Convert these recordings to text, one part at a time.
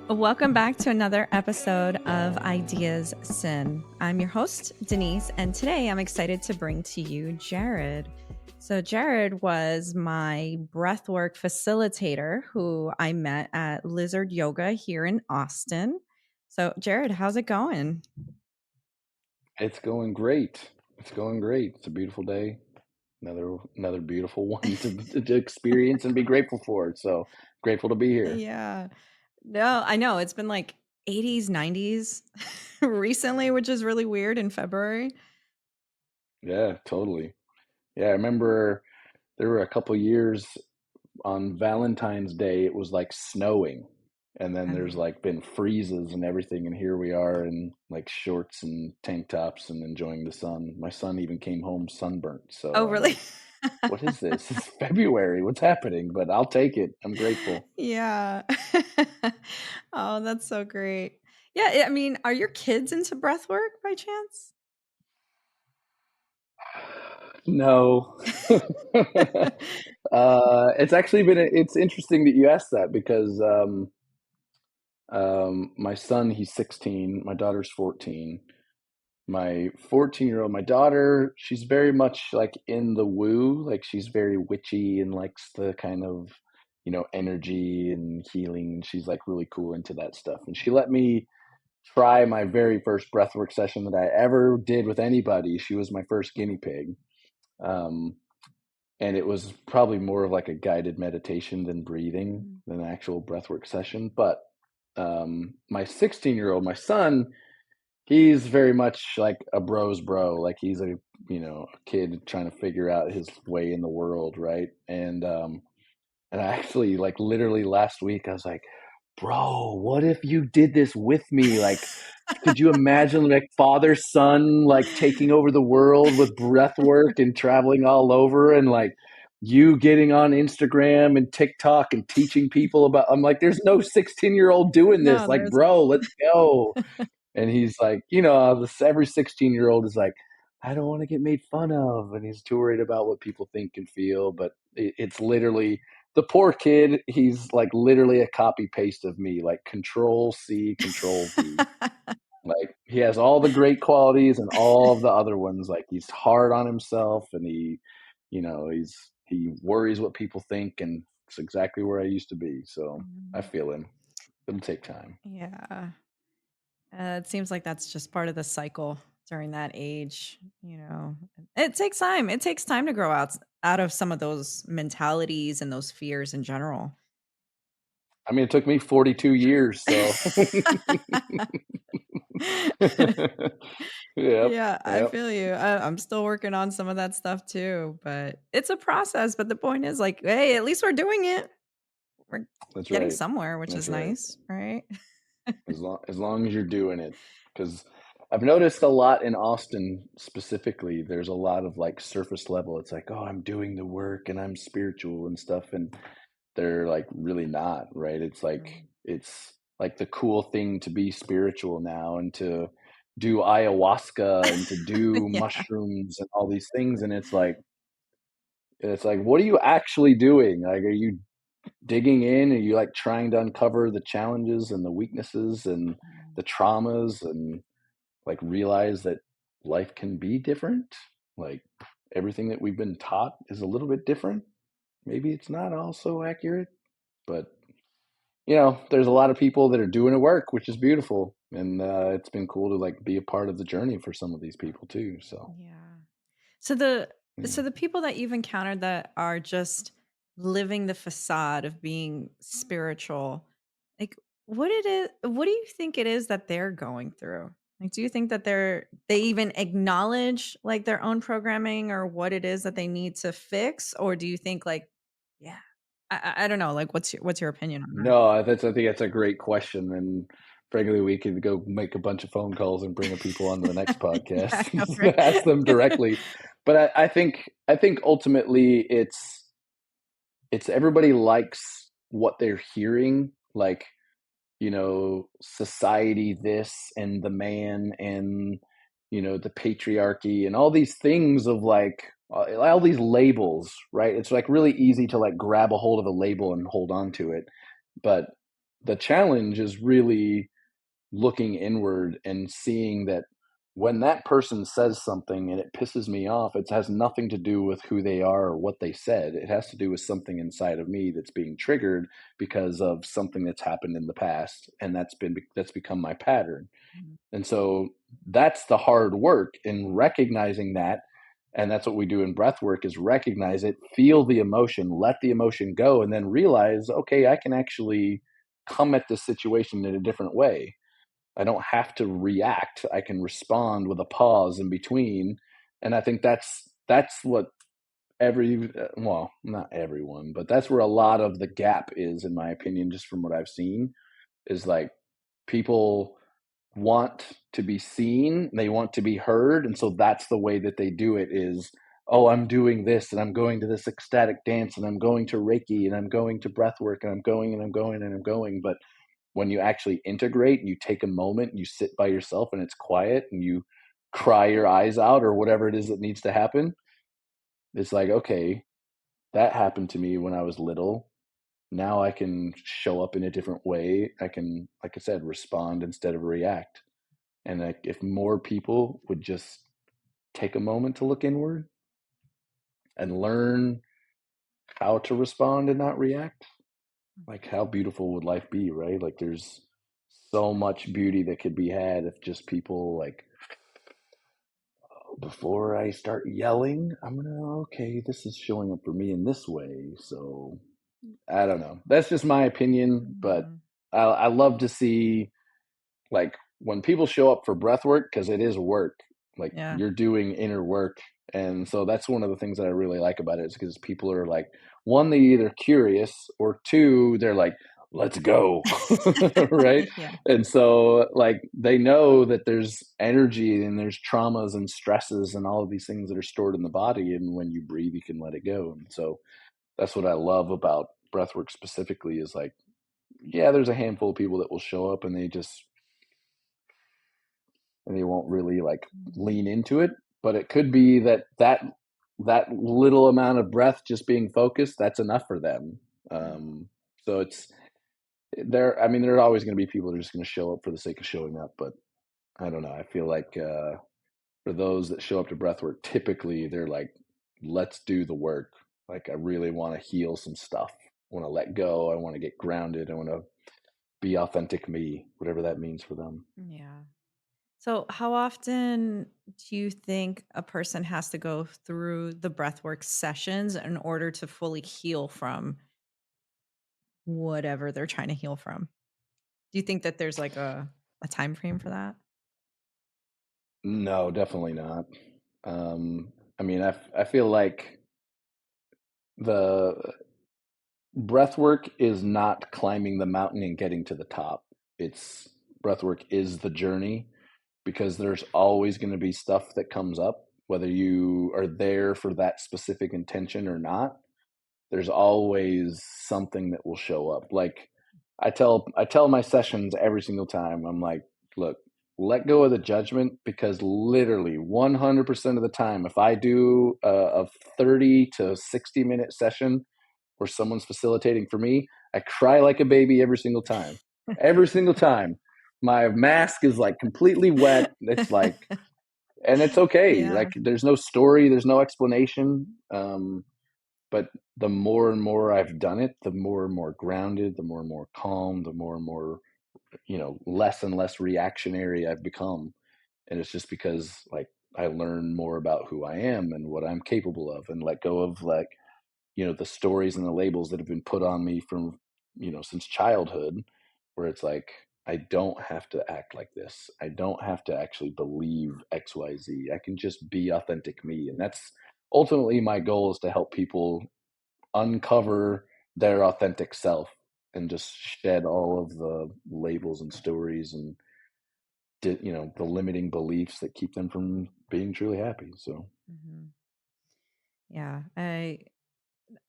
Welcome back to another episode of Ideas Sin. I'm your host, Denise, and today I'm excited to bring to you Jared. So Jared was my breathwork facilitator who I met at Lizard Yoga here in Austin. So Jared, how's it going? It's going great. It's going great. It's a beautiful day. Another beautiful one to experience and be grateful for. So grateful to be here. Yeah. No, I know. It's been like 80s, 90s recently, which is really weird in February. Yeah, totally. Yeah, I remember there were a couple years on Valentine's Day, it was like snowing. And then Oh, there's like been freezes and everything. And here we are in like shorts and tank tops and enjoying the sun. My son even came home sunburnt. So oh I'm really? like, what is this? It's February. What's happening? But I'll take it. I'm grateful. Yeah. Oh, that's so great. Yeah, I mean, are your kids into breath work by chance? No. It's actually it's interesting that you asked that because my son, he's 16, my daughter's 14. My 14-year-old, my daughter, she's very much like in the woo, like she's very witchy and likes the kind of, energy and healing. And she's like really cool into that stuff. And she let me try my very first breathwork session that I ever did with anybody. She was my first guinea pig. Um, and it was probably more of like a guided meditation than breathing Mm. than an actual breathwork session. But my 16-year-old, my son, he's very much like a bro's bro. Like he's a kid trying to figure out his way in the world, right? And I actually like literally last week I was like, bro, what if you did this with me? Like, could you imagine like father son like taking over the world with breath work and traveling all over and like you getting on Instagram and TikTok and teaching people about I'm like, there's no 16-year-old doing this. No, Like, there's bro, let's go. And he's like, every 16-year-old is like, I don't want to get made fun of. And he's too worried about what people think and feel. But it's literally the poor kid. He's like literally a copy paste of me, like Control C, Control V. Like he has all the great qualities and all of the other ones. Like he's hard on himself and he worries what people think. And it's exactly where I used to be. So I Mm. feel him. It'll take time. Yeah. It seems like that's just part of the cycle during that age, you know. It takes time. It takes time to grow out of some of those mentalities and those fears in general. I mean, it took me 42 years, so Yep, Yeah, I yep, feel you. I'm still working on some of that stuff too, but it's a process. But the point is, like, hey, at least we're doing it. We're that's getting right, somewhere, which that's is right. nice, right? As long as you're doing it, because I've noticed a lot in Austin specifically, there's a lot of like surface level. It's like, oh, I'm doing the work and I'm spiritual and stuff, and they're like really not, right? Mm. It's like the cool thing to be spiritual now and to do ayahuasca and to do Yeah. mushrooms and all these things, and it's like, what are you actually doing? Like, are you digging in? Are you like trying to uncover the challenges and the weaknesses and Mm. the traumas and like realize that life can be different? Like everything that we've been taught is a little bit different. Maybe it's not all so accurate, but there's a lot of people that are doing the work, which is beautiful. And it's been cool to like be a part of the journey for some of these people too. So, Yeah. So the yeah. so the people that you've encountered that are just living the facade of being spiritual, like what do you think it is that they're going through? Like do you think that they even acknowledge like their own programming or what it is that they need to fix? Or do you think like, yeah, I don't know, like what's your opinion on that? No, I think that's a great question, and frankly, we could go make a bunch of phone calls and bring people on to the next Yeah, I know, podcast right? to ask them directly. But I think ultimately it's everybody likes what they're hearing, like society this and the man and the patriarchy and all these things of like all these labels, right? It's like really easy to like grab a hold of a label and hold on to it. But the challenge is really looking inward and seeing that when that person says something and it pisses me off, it has nothing to do with who they are or what they said. It has to do with something inside of me that's being triggered because of something that's happened in the past, and that's become my pattern. Mhm. And so that's the hard work in recognizing that. And that's what we do in breath work, is recognize it, feel the emotion, let the emotion go, and then realize, okay, I can actually come at this situation in a different way. I don't have to react. I can respond with a pause in between. And I think that's what well, not everyone, but that's where a lot of the gap is, in my opinion, just from what I've seen, is like people want to be seen, they want to be heard, and so that's the way that they do it is, oh, I'm doing this and I'm going to this ecstatic dance and I'm going to Reiki and I'm going to breath work and I'm going and I'm going and I'm going. But when you actually integrate, you take a moment, you sit by yourself and it's quiet and you cry your eyes out or whatever it is that needs to happen, it's like, okay, that happened to me when I was little. Now I can show up in a different way. I can, like I said, respond instead of react. And like, if more people would just take a moment to look inward and learn how to respond and not react, like how beautiful would life be, right? Like there's so much beauty that could be had if just people like, before I start yelling, I'm gonna, okay, this is showing up for me in this way. So I don't know. That's just my opinion, but Mhm. I love to see, like, when people show up for breath work, because it is work, like Yeah. you're doing inner work. And so that's one of the things that I really like about it, is because people are like, one, they either curious, or two, they're like, let's go. Right. Yeah. And so like they know that there's energy and there's traumas and stresses and all of these things that are stored in the body, and when you breathe you can let it go. And so that's what I love about breathwork specifically, is like, yeah, there's a handful of people that will show up and they won't really like Mhm. lean into it, but it could be that little amount of breath just being focused, that's enough for them. Yeah. So it's there. I mean, there are always going to be people that are just going to show up for the sake of showing up, but I don't know. I feel like for those that show up to breathwork, typically they're like, let's do the work. Like, I really want to heal some stuff. I want to let go. I want to get grounded. I want to be authentic me, whatever that means for them. Yeah. So, how often do you think a person has to go through the breathwork sessions in order to fully heal from whatever they're trying to heal from? Do you think that there's like a time frame for that? No, definitely not. I mean, I feel like the breath work is not climbing the mountain and getting to the top. It's breath work is the journey, because there's always going to be stuff that comes up, whether you are there for that specific intention or not. There's always something that will show up. Like I tell my sessions every single time, I'm like, look, let go of the judgment, because literally 100% of the time, if I do a 30 to 60-minute session where someone's facilitating for me, I cry like a baby every single time. Every single time. My mask is like completely wet. It's like, and it's okay. Yeah. Like there's no story, there's no explanation. But the more and more I've done it, the more and more grounded, the more and more calm, the more and more, less and less reactionary I've become. And it's just because like I learn more about who I am and what I'm capable of, and let go of like, the stories and the labels that have been put on me from, since childhood, where it's like, I don't have to act like this. I don't have to actually believe XYZ. I can just be authentic me. And that's ultimately my goal, is to help people uncover their authentic self and just shed all of the labels and stories and the limiting beliefs that keep them from being truly happy. So Mhm. Yeah.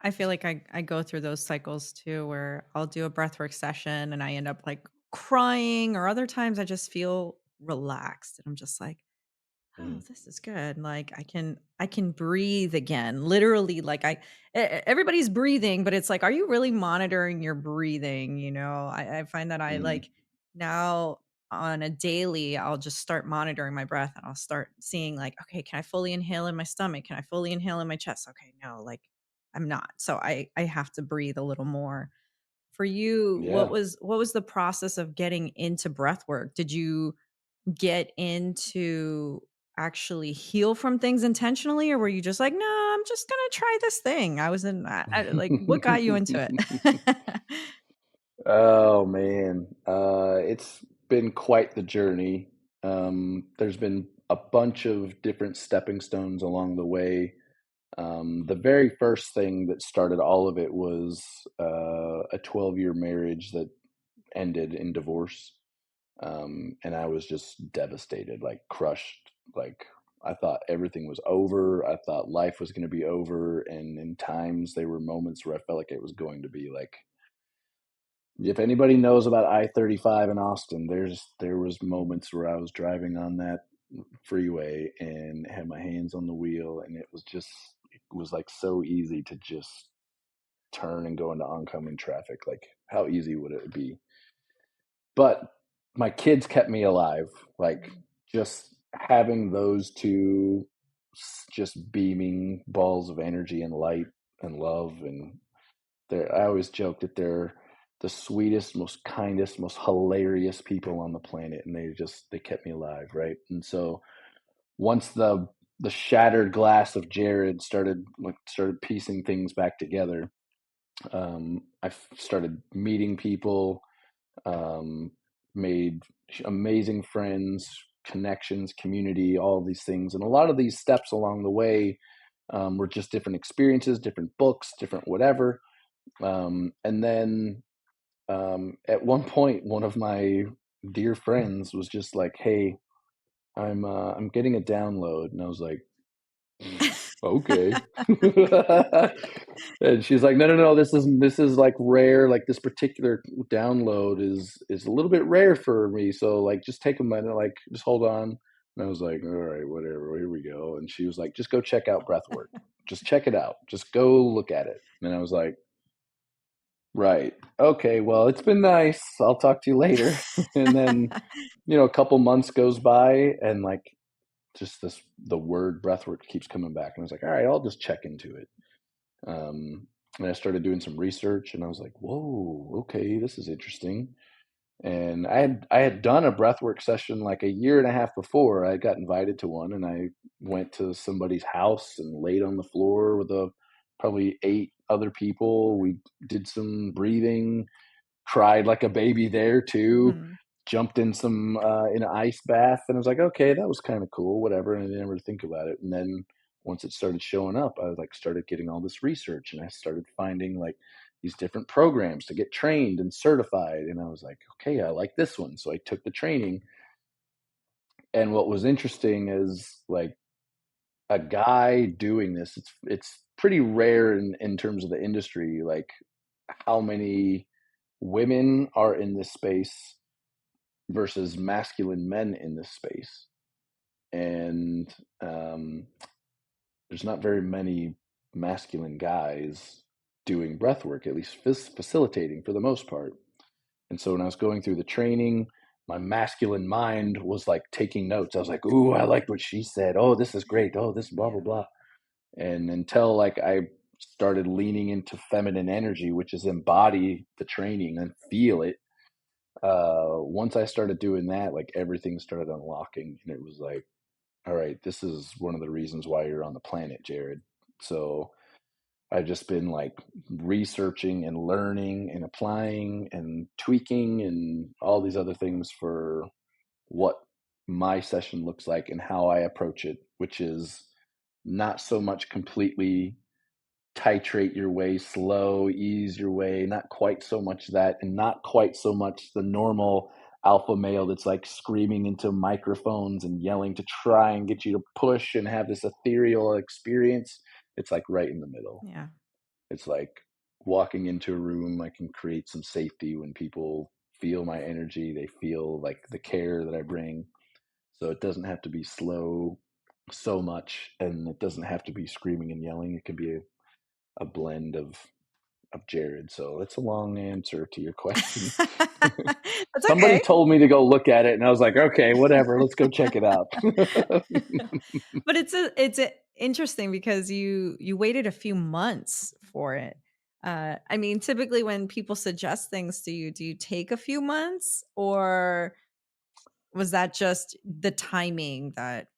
I feel like I go through those cycles too, where I'll do a breathwork session and I end up like crying, or other times I just feel relaxed and I'm just like, oh, Mhm. this is good. Like I can breathe again. Literally, like everybody's breathing, but it's like, are you really monitoring your breathing? I find that I Mhm. like now on a daily, I'll just start monitoring my breath and I'll start seeing like, okay, can I fully inhale in my stomach? Can I fully inhale in my chest? Okay, no, like I'm not. So I have to breathe a little more. For you, Yeah. what was the process of getting into breath work? Did you get into actually heal from things intentionally, or were you just like, "No, I'm just gonna try this thing." I was in I like, what got you into it? Oh man, it's been quite the journey. There's been a bunch of different stepping stones along the way. The very first thing that started all of it was a 12-year marriage that ended in divorce. And I was just devastated, like crushed. Like I thought everything was over. I thought life was going to be over. And in times, there were moments where I felt like it was going to be like, if anybody knows about I-35 in Austin, there was moments where I was driving on that freeway and had my hands on the wheel, and it was like so easy to just turn and go into oncoming traffic. Like how easy would it be? But my kids kept me alive. Like Mhm. just having those two just beaming balls of energy and light and love, and I always joke that they're the sweetest, most kindest, most hilarious people on the planet, and they kept me alive, right? And so once the shattered glass of Jared started piecing things back together, started meeting people, um, made amazing friends, connections, community, all of these things. And a lot of these steps along the way were just different experiences, different books, different whatever. And then at one point, one of my dear friends was just like, "Hey, I'm getting a download," and I was like, "Okay." And she's like, "No, no, no, this is like rare. Like this particular download is a little bit rare for me. So like, just take a minute. Like, just hold on." And I was like, "All right, whatever. Here we go." And she was like, "Just go check out Breathwork. Just check it out. Just go look at it." And I was like, "Right. Okay. Well, it's been nice. I'll talk to you later." And then a couple months goes by, and like just the word breathwork keeps coming back, and I was like, "All right, I'll just check into it." And I started doing some research, and I was like, "Whoa, okay, this is interesting." And I had done a breathwork session like a year and a half before. I got invited to one, and I went to somebody's house and laid on the floor with probably 8 other people. We did some breathing, cried like a baby there too. Mhm. Jumped in an ice bath, and I was like, okay, that was kind of cool, whatever. And I didn't ever think about it. And then once it started showing up, I like started getting all this research, and I started finding like these different programs to get trained and certified. And I was like, okay, I like this one, so I took the training. And what was interesting is like a guy doing this. It's pretty rare in terms of the industry. Like how many women are in this space versus masculine men in this space. And there's not very many masculine guys doing breath work, at least facilitating for the most part. And so when I was going through the training, my masculine mind was like taking notes. I was like, ooh, I liked what she said. Oh, this is great. Oh, this blah, blah, Yeah. blah. And until like I started leaning into feminine energy, which is embody the training and feel it, once I started doing that, like everything started unlocking, and it was like, all right, this is one of the reasons why you're on the planet, Jared. So I've just been like researching and learning and applying and tweaking and all these other things for what my session looks like and how I approach it, which is not so much completely titrate your way slow, ease your way, not quite so much that, and not quite so much the normal alpha male that's like screaming into microphones and yelling to try and get you to push and have this ethereal experience. It's like right in the middle. Yeah. It's like walking into a room, I can create some safety when people feel my energy, they feel like the care that I bring. So it doesn't have to be slow so much, and it doesn't have to be screaming and yelling. It can be a blend of Jared. So it's a long answer to your question. That's Somebody okay. told me to go look at it, and I was like, okay, whatever, let's go check it out. But interesting because you waited a few months for it. I mean, typically when people suggest things to you, do you take a few months, or was that just the timing that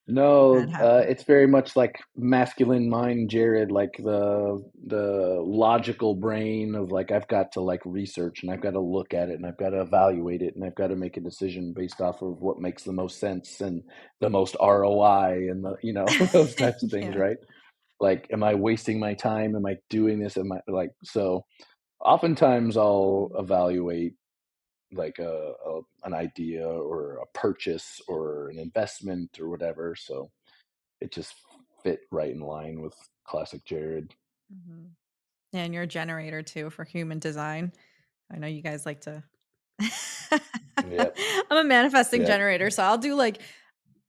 had No, happened? it's very much like masculine mind, Jared, like the logical brain of like I've got to like research and I've got to look at it and I've got to evaluate it and I've got to make a decision based off of what makes the most sense and the most ROI and the those types of things, Yeah. right? Like, am I wasting my time? Am I doing this? Am I like so? Oftentimes, I'll Mhm. evaluate like an idea or a purchase or an investment or whatever. So it just fit right in line with classic Jared. Mhm. And you're a generator too for human design. I know you guys like to Yep. I'm a manifesting Yep. generator, so I'll do like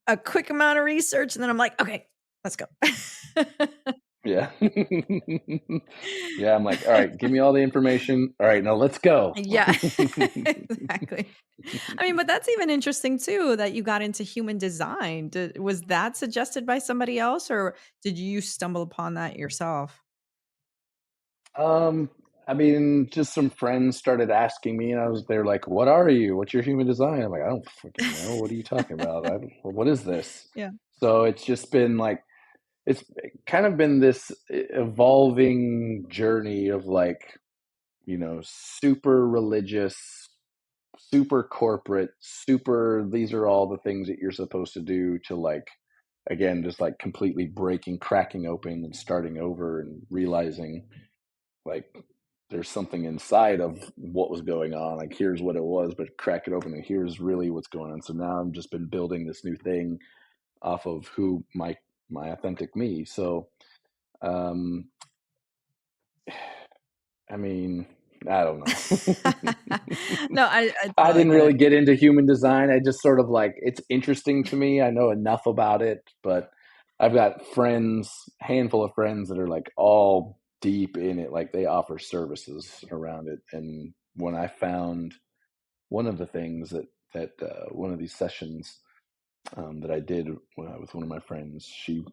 a quick amount of research and then I'm like, "Okay, let's go." Yeah. Yeah. I'm like, all right, give me all the information. All right, now let's go. Yeah, exactly. I mean, but that's even interesting too that you got into human design. Was that suggested by somebody else, or did you stumble upon that yourself? Um, I mean, just some friends started asking me, and they're like, "What are you? What's your human design?" I'm like, "I don't freaking know. What are you talking about? What is this?" Yeah. So it's just been like it's kind of been this evolving journey of like super religious, super corporate, super. These are all the things that you're supposed to do to like again just like completely breaking, cracking open, and starting over, and realizing like there's something inside of what was going on. Like here's what it was, but crack it open and here's really what's going on. So now I've just been building this new thing off of who my authentic me. So um I mean, I don't know. No, I I totally didn't get really it. get into human design. I just sort of like it's interesting to me. I know enough about it, but I've got friends, handful of friends that are like all deep in it, like they offer services around it. And when I found one of the things that one of these sessions that I did with one of my friends, she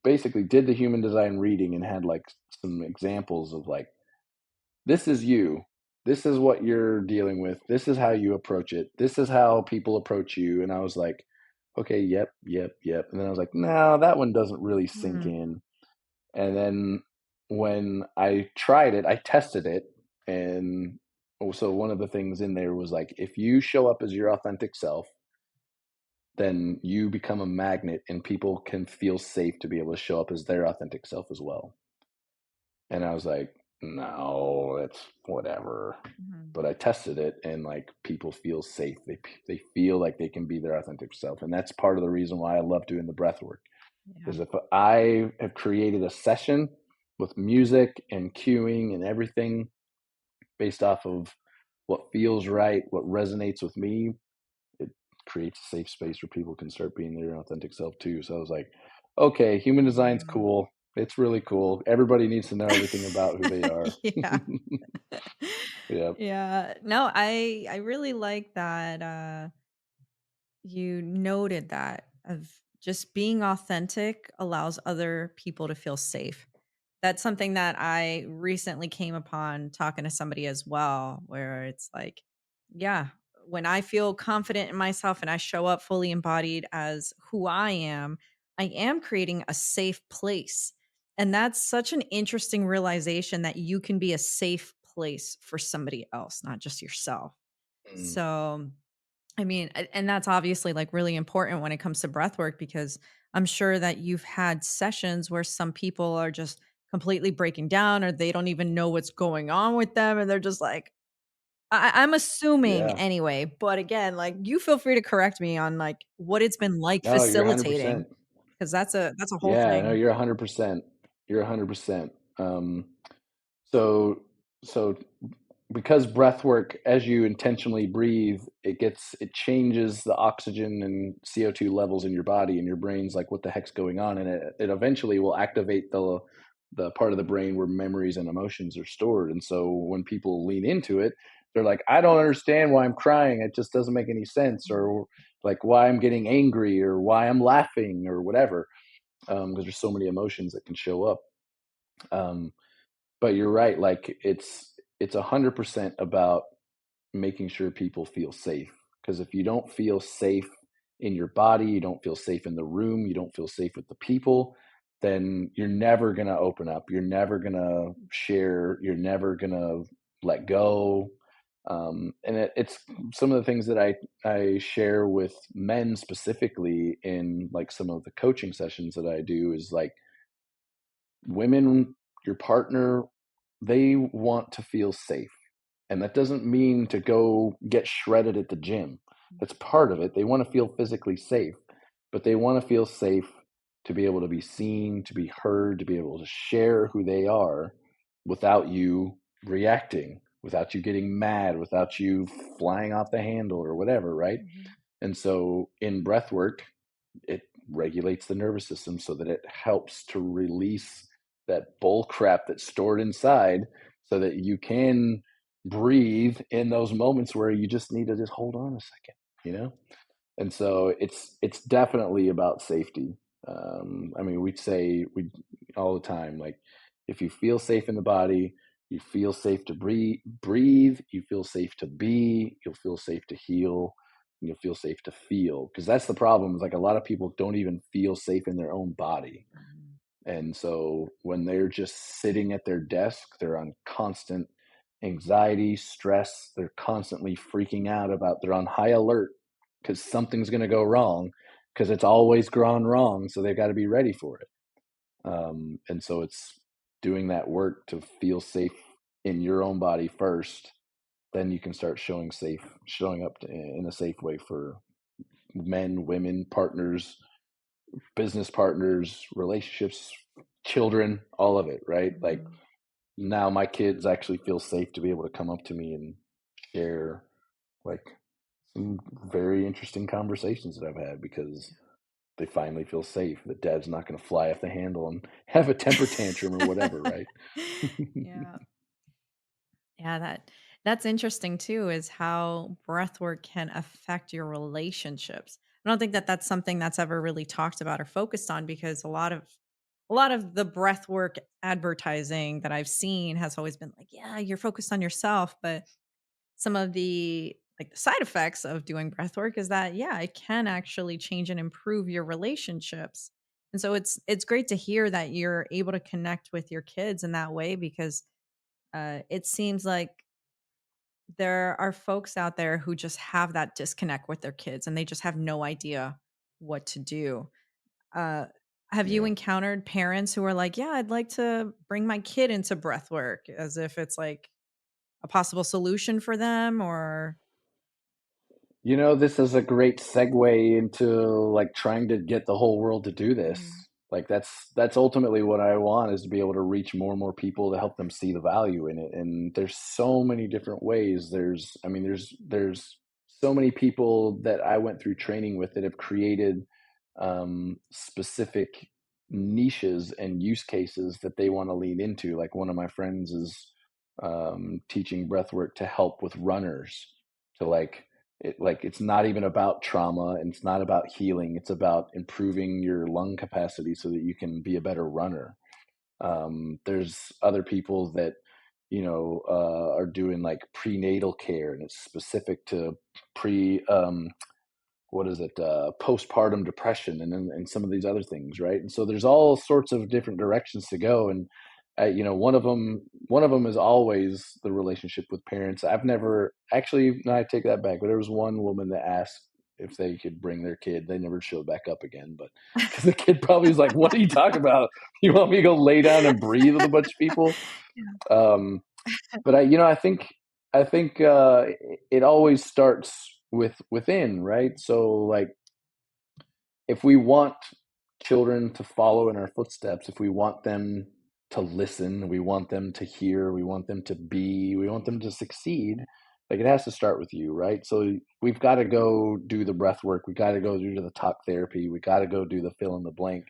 basically did the human design reading and had like some examples of like this is you. This is what you're dealing with. This is how you approach it. This is how people approach you. And I was like, okay, yep, yep, yep. And then I was like, no, that one doesn't really sink Mm, in. And then when I tried it, I tested it. And so one of the things in there was like, if you show up as your authentic self, then you become a magnet and people can feel safe to be able to show up as their authentic self as well. And I was like, no, that's whatever. mhm. But I tested it, and like people feel safe. They feel like they can be their authentic self, and that's part of the reason why I love doing the breath work. Yeah. Is if I have created a session with music and cueing and everything based off of what feels right, what resonates with me, it creates a safe space where people can start being their authentic self too. So I was like, okay, human design's Mm. cool. It's really cool. Everybody needs to know everything about who they are. Yeah. Yeah. Yeah. No, I really like that, you noted that of just being authentic allows other people to feel safe. That's something that I recently came upon talking to somebody as well, where it's like, yeah, when I feel confident in myself and I show up fully embodied as who I am creating a safe place. And that's such an interesting realization that you can be a safe place for somebody else, not just yourself. Mm. So, I mean, and that's obviously like really important when it comes to breath work because I'm sure that you've had sessions where some people are just completely breaking down or they don't even know what's going on with them. And they're just like, I'm assuming Yeah. anyway. But again, like you feel free to correct me on like what it's been like No, you're facilitating 100%. because that's a whole Yeah, no, thing. you're 100%. You're 100%. So so because breath work, as you intentionally breathe, it changes the oxygen and CO2 levels in your body, and your brain's like, what the heck's going on? And it eventually will activate the part of the brain where memories and emotions are stored. And so when people lean into it, they're like, I don't understand why I'm crying. It just doesn't make any sense. Or like why I'm getting angry or why I'm laughing or whatever. Because there's so many emotions that can show up. Um, but you're right. Like it's 100% about making sure people feel safe. Because if you don't feel safe in your body, you don't feel safe in the room, you don't feel safe with the people, then you're never going to open up. You're never going to share. You're never going to let go. And it's some of the things that I share with men specifically in like some of the coaching sessions that I do is like women, your partner, they want to feel safe. And that doesn't mean to go get shredded at the gym. That's part of it. They want to feel physically safe, but they want to feel safe to be able to be seen, to be heard, to be able to share who they are without you reacting, without you getting mad, without you flying off the handle or whatever, right? Mhm. And so in breath work, it regulates the nervous system so that it helps to release that bull crap that's stored inside so that you can breathe in those moments where you just need to just hold on a second, you know? And so it's definitely about safety. I mean, we all the time, like if you feel safe in the body, you feel safe to breathe, you feel safe to be, you'll feel safe to heal, and you'll feel safe to feel. Because that's the problem. Is like a lot of people don't even feel safe in their own body. Mhm. And so when they're just sitting at their desk, they're on constant anxiety, stress. They're constantly freaking out about, they're on high alert because something's going to go wrong because it's always gone wrong. So they've got to be ready for it. And so it's doing that work to feel safe in your own body first. Then you can start showing up in a safe way for men, women, partners, business partners, relationships, children, all of it, right? Like Mhm. now my kids actually feel safe to be able to come up to me and share like some very interesting conversations that I've had because they finally feel safe that dad's not going to fly off the handle and have a temper tantrum or whatever, right? Yeah. Yeah, that's interesting too, is how breath work can affect your relationships. I don't think that that's something that's ever really talked about or focused on because a lot of the breath work advertising that I've seen has always been like, yeah, you're focused on yourself, but some of the like the side effects of doing breath work is that yeah, it can actually change and improve your relationships. And so it's great to hear that you're able to connect with your kids in that way because it seems like there are folks out there who just have that disconnect with their kids and they just have no idea what to do. Uh, have you Yeah. encountered parents who are like, "Yeah, I'd like to bring my kid into breath work," as if it's like a possible solution for them or You know, this is a great segue into like trying to get the whole world to do this. Mhm, Like that's ultimately what I want is to be able to reach more and more people to help them see the value in it. And there's so many different ways. I mean, there's so many people that I went through training with that have created specific niches and use cases that they want to lean into. Like one of my friends is teaching breath work to help with runners to like it's not even about trauma and it's not about healing. It's about improving your lung capacity so that you can be a better runner. There's other people that are doing like prenatal care and it's specific to pre what is it postpartum depression and some of these other things, right? And so there's all sorts of different directions to go. And one of them is always the relationship with parents. I've never actually, no, I take that back, but there was one woman that asked if they could bring their kid. They never showed back up again, but because the kid probably was like, what are you talking about? You want me to go lay down and breathe with a bunch of people? yeah. um but I think it always starts within, right? So like if we want children to follow in our footsteps, if we want them to listen. We want them to hear. We want them to be. We want them to succeed. Like it has to start with you, right? So we've got to go do the breath work. We got to go do the talk therapy. We got to go do the fill in the blank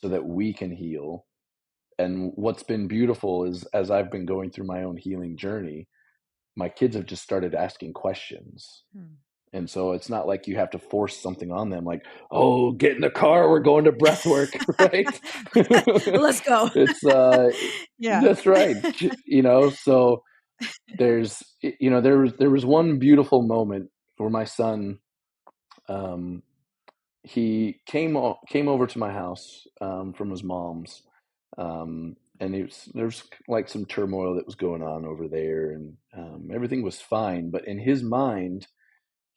so that we can heal. And what's been beautiful is as I've been going through my own healing journey, my kids have just started asking questions. Hmm. And so it's not like you have to force something on them like, oh, get in the car, we're going to breath work, right? Let's go. It's Yeah. that's right. So there's there was one beautiful moment where my son um he came over to my house from his mom's, and there's like some turmoil that was going on over there, and everything was fine, but in his mind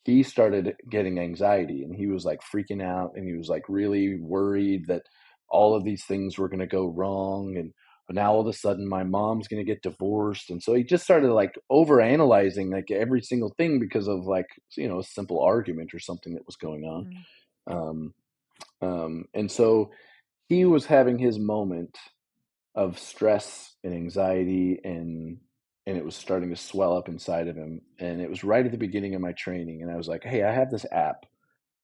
he started getting anxiety, and he was like freaking out, and he was like really worried that all of these things were going to go wrong, and now all of a sudden my mom's going to get divorced. And so he just started like over analyzing like every single thing because of like a simple argument or something that was going on. Mhm. um, and so he was having his moment of stress and anxiety, and it was starting to swell up inside of him. And it was right at the beginning of my training, and I was like, hey, I have this app,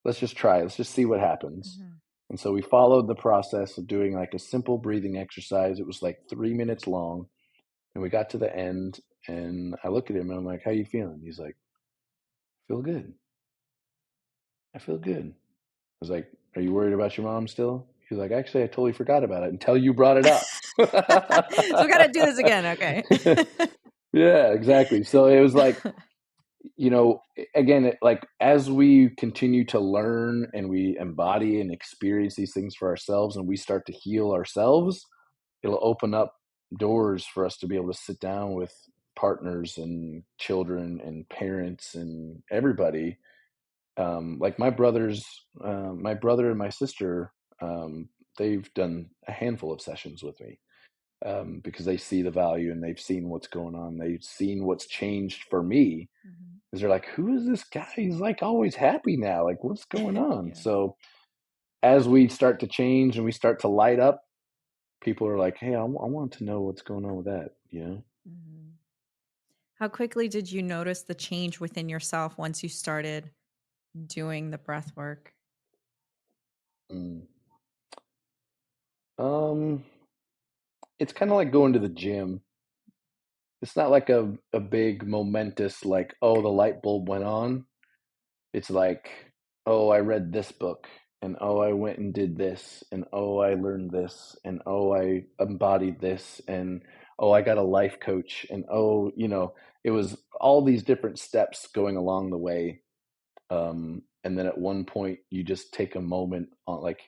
let's just try it. Let's just see what happens. Mhm. And so we followed the process of doing like a simple breathing exercise. It was like 3 minutes long, and we got to the end, and I look at him and I'm like, how you feeling? He's like, feel good. I feel good. I was like, are you worried about your mom still? He's like, actually, I totally forgot about it until you brought it up. So we gotta do this again, okay. Yeah, exactly. So it was like, again, like as we continue to learn and we embody and experience these things for ourselves and we start to heal ourselves, it'll open up doors for us to be able to sit down with partners and children and parents and everybody. Like my brother and my sister, they've done a handful of sessions with me, because they see the value and they've seen what's going on. They've seen what's changed for me, Mhm. because they're like, who is this guy? He's like always happy now. Like, what's going on? Yeah. So as we start to change and we start to light up, people are like, hey, I want to know what's going on with that. Mhm. How quickly did you notice the change within yourself once you started doing the breath work? Mm. Um, it's kind of like going to the gym. It's not like a big momentous, like, oh, the light bulb went on. It's like, oh, I read this book, and oh, I went and did this, and oh, I learned this, and oh, I embodied this, and oh, I got a life coach, and oh, it was all these different steps going along the way. And then at one point, you just take a moment on like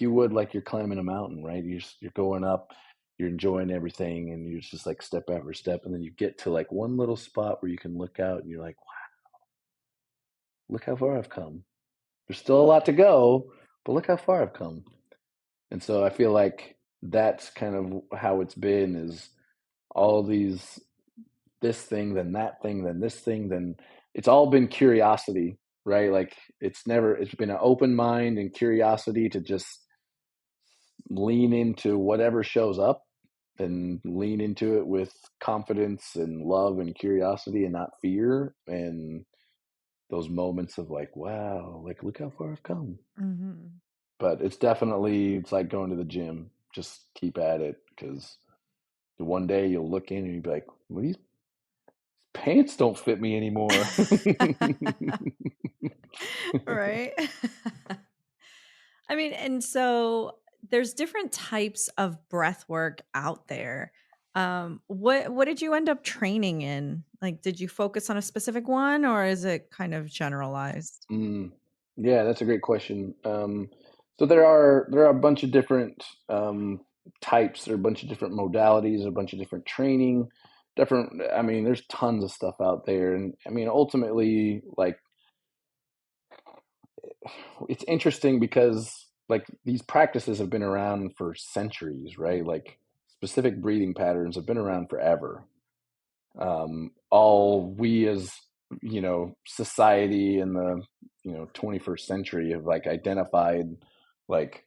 you would like you're climbing a mountain, right? You're going up, you're enjoying everything, and you're just like step after step, and then you get to like one little spot where you can look out, and you're like, wow, look how far I've come. There's still a lot to go, but look how far I've come. And so I feel like that's kind of how it's been, is all these, this thing, then that thing, then this thing, then it's all been curiosity, right? Like it's been an open mind and curiosity to just lean into whatever shows up and lean into it with confidence and love and curiosity and not fear. And those moments of like, wow, like look how far I've come. Mhm. But it's like going to the gym. Just keep at it, because one day you'll look in and you'll be like, well, these pants don't fit me anymore. Right? I mean, and so there's different types of breath work out there. What did you end up training in? Like, did you focus on a specific one or is it kind of generalized? Mm, yeah, that's a great question. So there are a bunch of different types. There are a bunch of different modalities, a bunch of different training, different. I mean, there's tons of stuff out there, and I mean, ultimately, like it's interesting because like these practices have been around for centuries, right? Like specific breathing patterns have been around forever. All we as society in the 21st century have like identified like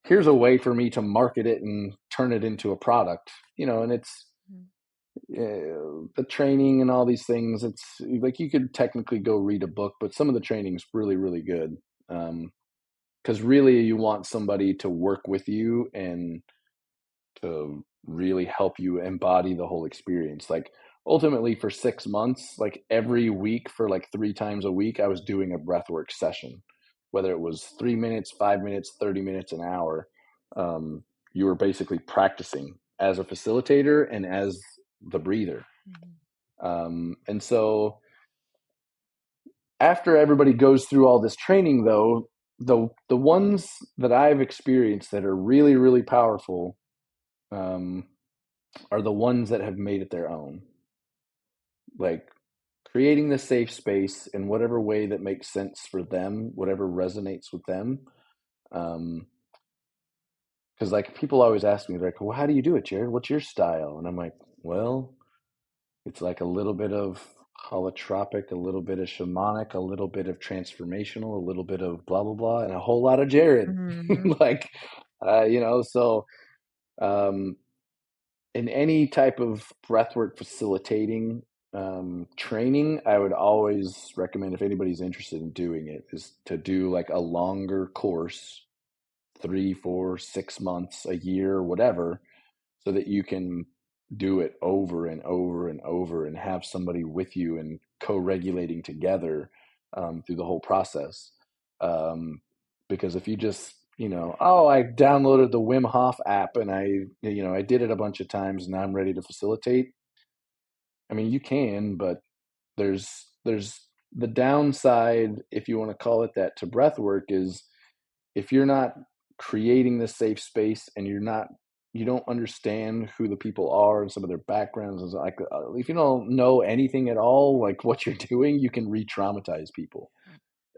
here's a way for me to market it and turn it into a product, and it's Mhm. the training and all these things. It's like you could technically go read a book, but some of the training is really, really good. Because really, you want somebody to work with you and to really help you embody the whole experience. Like ultimately for 6 months, like every week for like 3 times a week, I was doing a breathwork session, whether it was 3 minutes, 5 minutes, 30 minutes, an hour. Um, you were basically practicing as a facilitator and as the breather. Mhm. And so after everybody goes through all this training, though, the ones that I've experienced that are really, really powerful, um, are the ones that have made it their own. Like creating the safe space in whatever way that makes sense for them, whatever resonates with them. Um, because like people always ask me, they're like, "Well, how do you do it, Jared? What's your style?" And I'm like, "Well, it's like a little bit of holotropic, a little bit of shamanic, a little bit of transformational, a little bit of blah blah blah, and a whole lot of Jared." Mhm. Like, so um, in any type of breathwork facilitating training, I would always recommend, if anybody's interested in doing it, is to do like a longer course, 3, 4, 6 months, a year, whatever, so that you can do it over and over and over and have somebody with you and co-regulating together through the whole process. Um, because if you just, oh, I downloaded the Wim Hof app and I did it a bunch of times and now I'm ready to facilitate. I mean, you can, but there's the downside, if you want to call it that, to breath work is if you're not creating this safe space and you don't understand who the people are and some of their backgrounds, and like if you don't know anything at all, like what you're doing, you can re-traumatize people,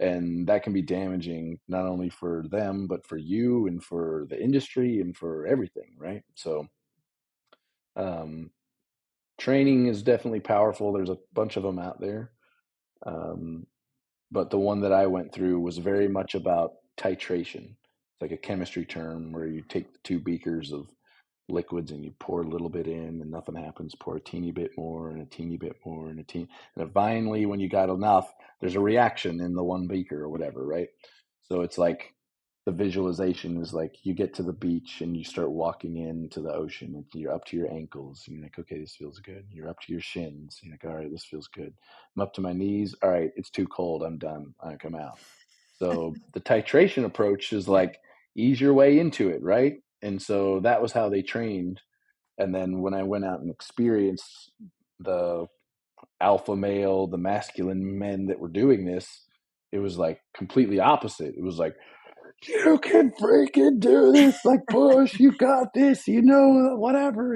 and that can be damaging not only for them but for you and for the industry and for everything, right? So um, training is definitely powerful. There's a bunch of them out there. um, but the one that I went through was very much about titration. It's like a chemistry term where you take the two beakers of liquids and you pour a little bit in and nothing happens. Pour a teeny bit more and a teeny bit more and a teeny. And finally, when you got enough, there's a reaction in the one beaker or whatever, right? So it's like the visualization is like you get to the beach and you start walking into the ocean and you're up to your ankles and you're like, okay, this feels good. You're up to your shins. You're like, all right, this feels good. I'm up to my knees. All right, it's too cold. I'm done. I come out. So the titration approach is Yeah. like ease your way into it, right? And so that was how they trained. And then when I went out and experienced the alpha male, the masculine men that were doing this, it was like completely opposite. It was like, you can freaking do this, like push, you got this, whatever.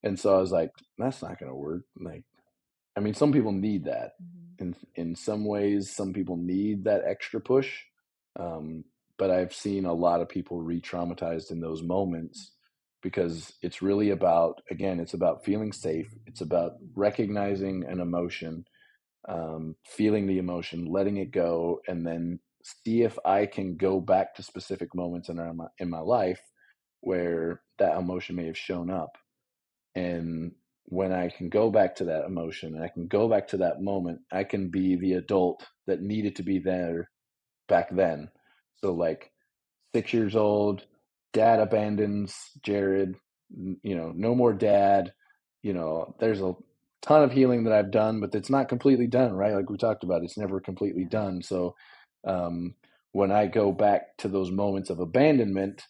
And so I was like, that's not gonna work. Like, I mean, some people need that. Mhm. In some ways, some people need that extra push. Um, but I've seen a lot of people re-traumatized in those moments because it's really about, again, it's about feeling safe. It's about recognizing an emotion, feeling the emotion, letting it go, and then see if I can go back to specific moments in my life where that emotion may have shown up. And when I can go back to that emotion and I can go back to that moment, I can be the adult that needed to be there back then. So, like 6 years old, dad abandons Jared, no more dad. There's a ton of healing that I've done, but it's not completely done, right? Like we talked about, it's never completely Yeah. done. So, um, when I go back to those moments of abandonment,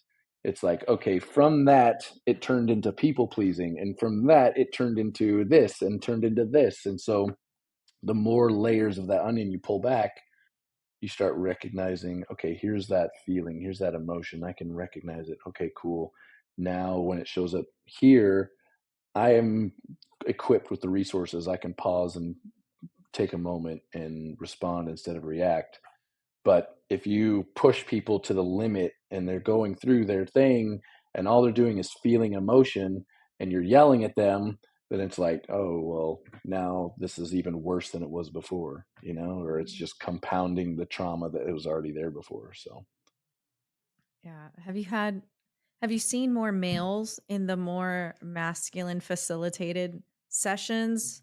it's like, okay, from that, it turned into people pleasing. And from that, it turned into this and turned into this. And so, the more layers of that onion you pull back, you start recognizing, okay, here's that feeling, here's that emotion. I can recognize it. Okay, cool. Now, when it shows up here, I am equipped with the resources. I can pause and take a moment and respond instead of react. But if you push people to the limit and they're going through their thing and all they're doing is feeling emotion and you're yelling at them, then it's like, oh, well, now this is even worse than it was before, or it's Mhm. just compounding the trauma that it was already there before. So, Yeah. Have you seen more males in the more masculine facilitated sessions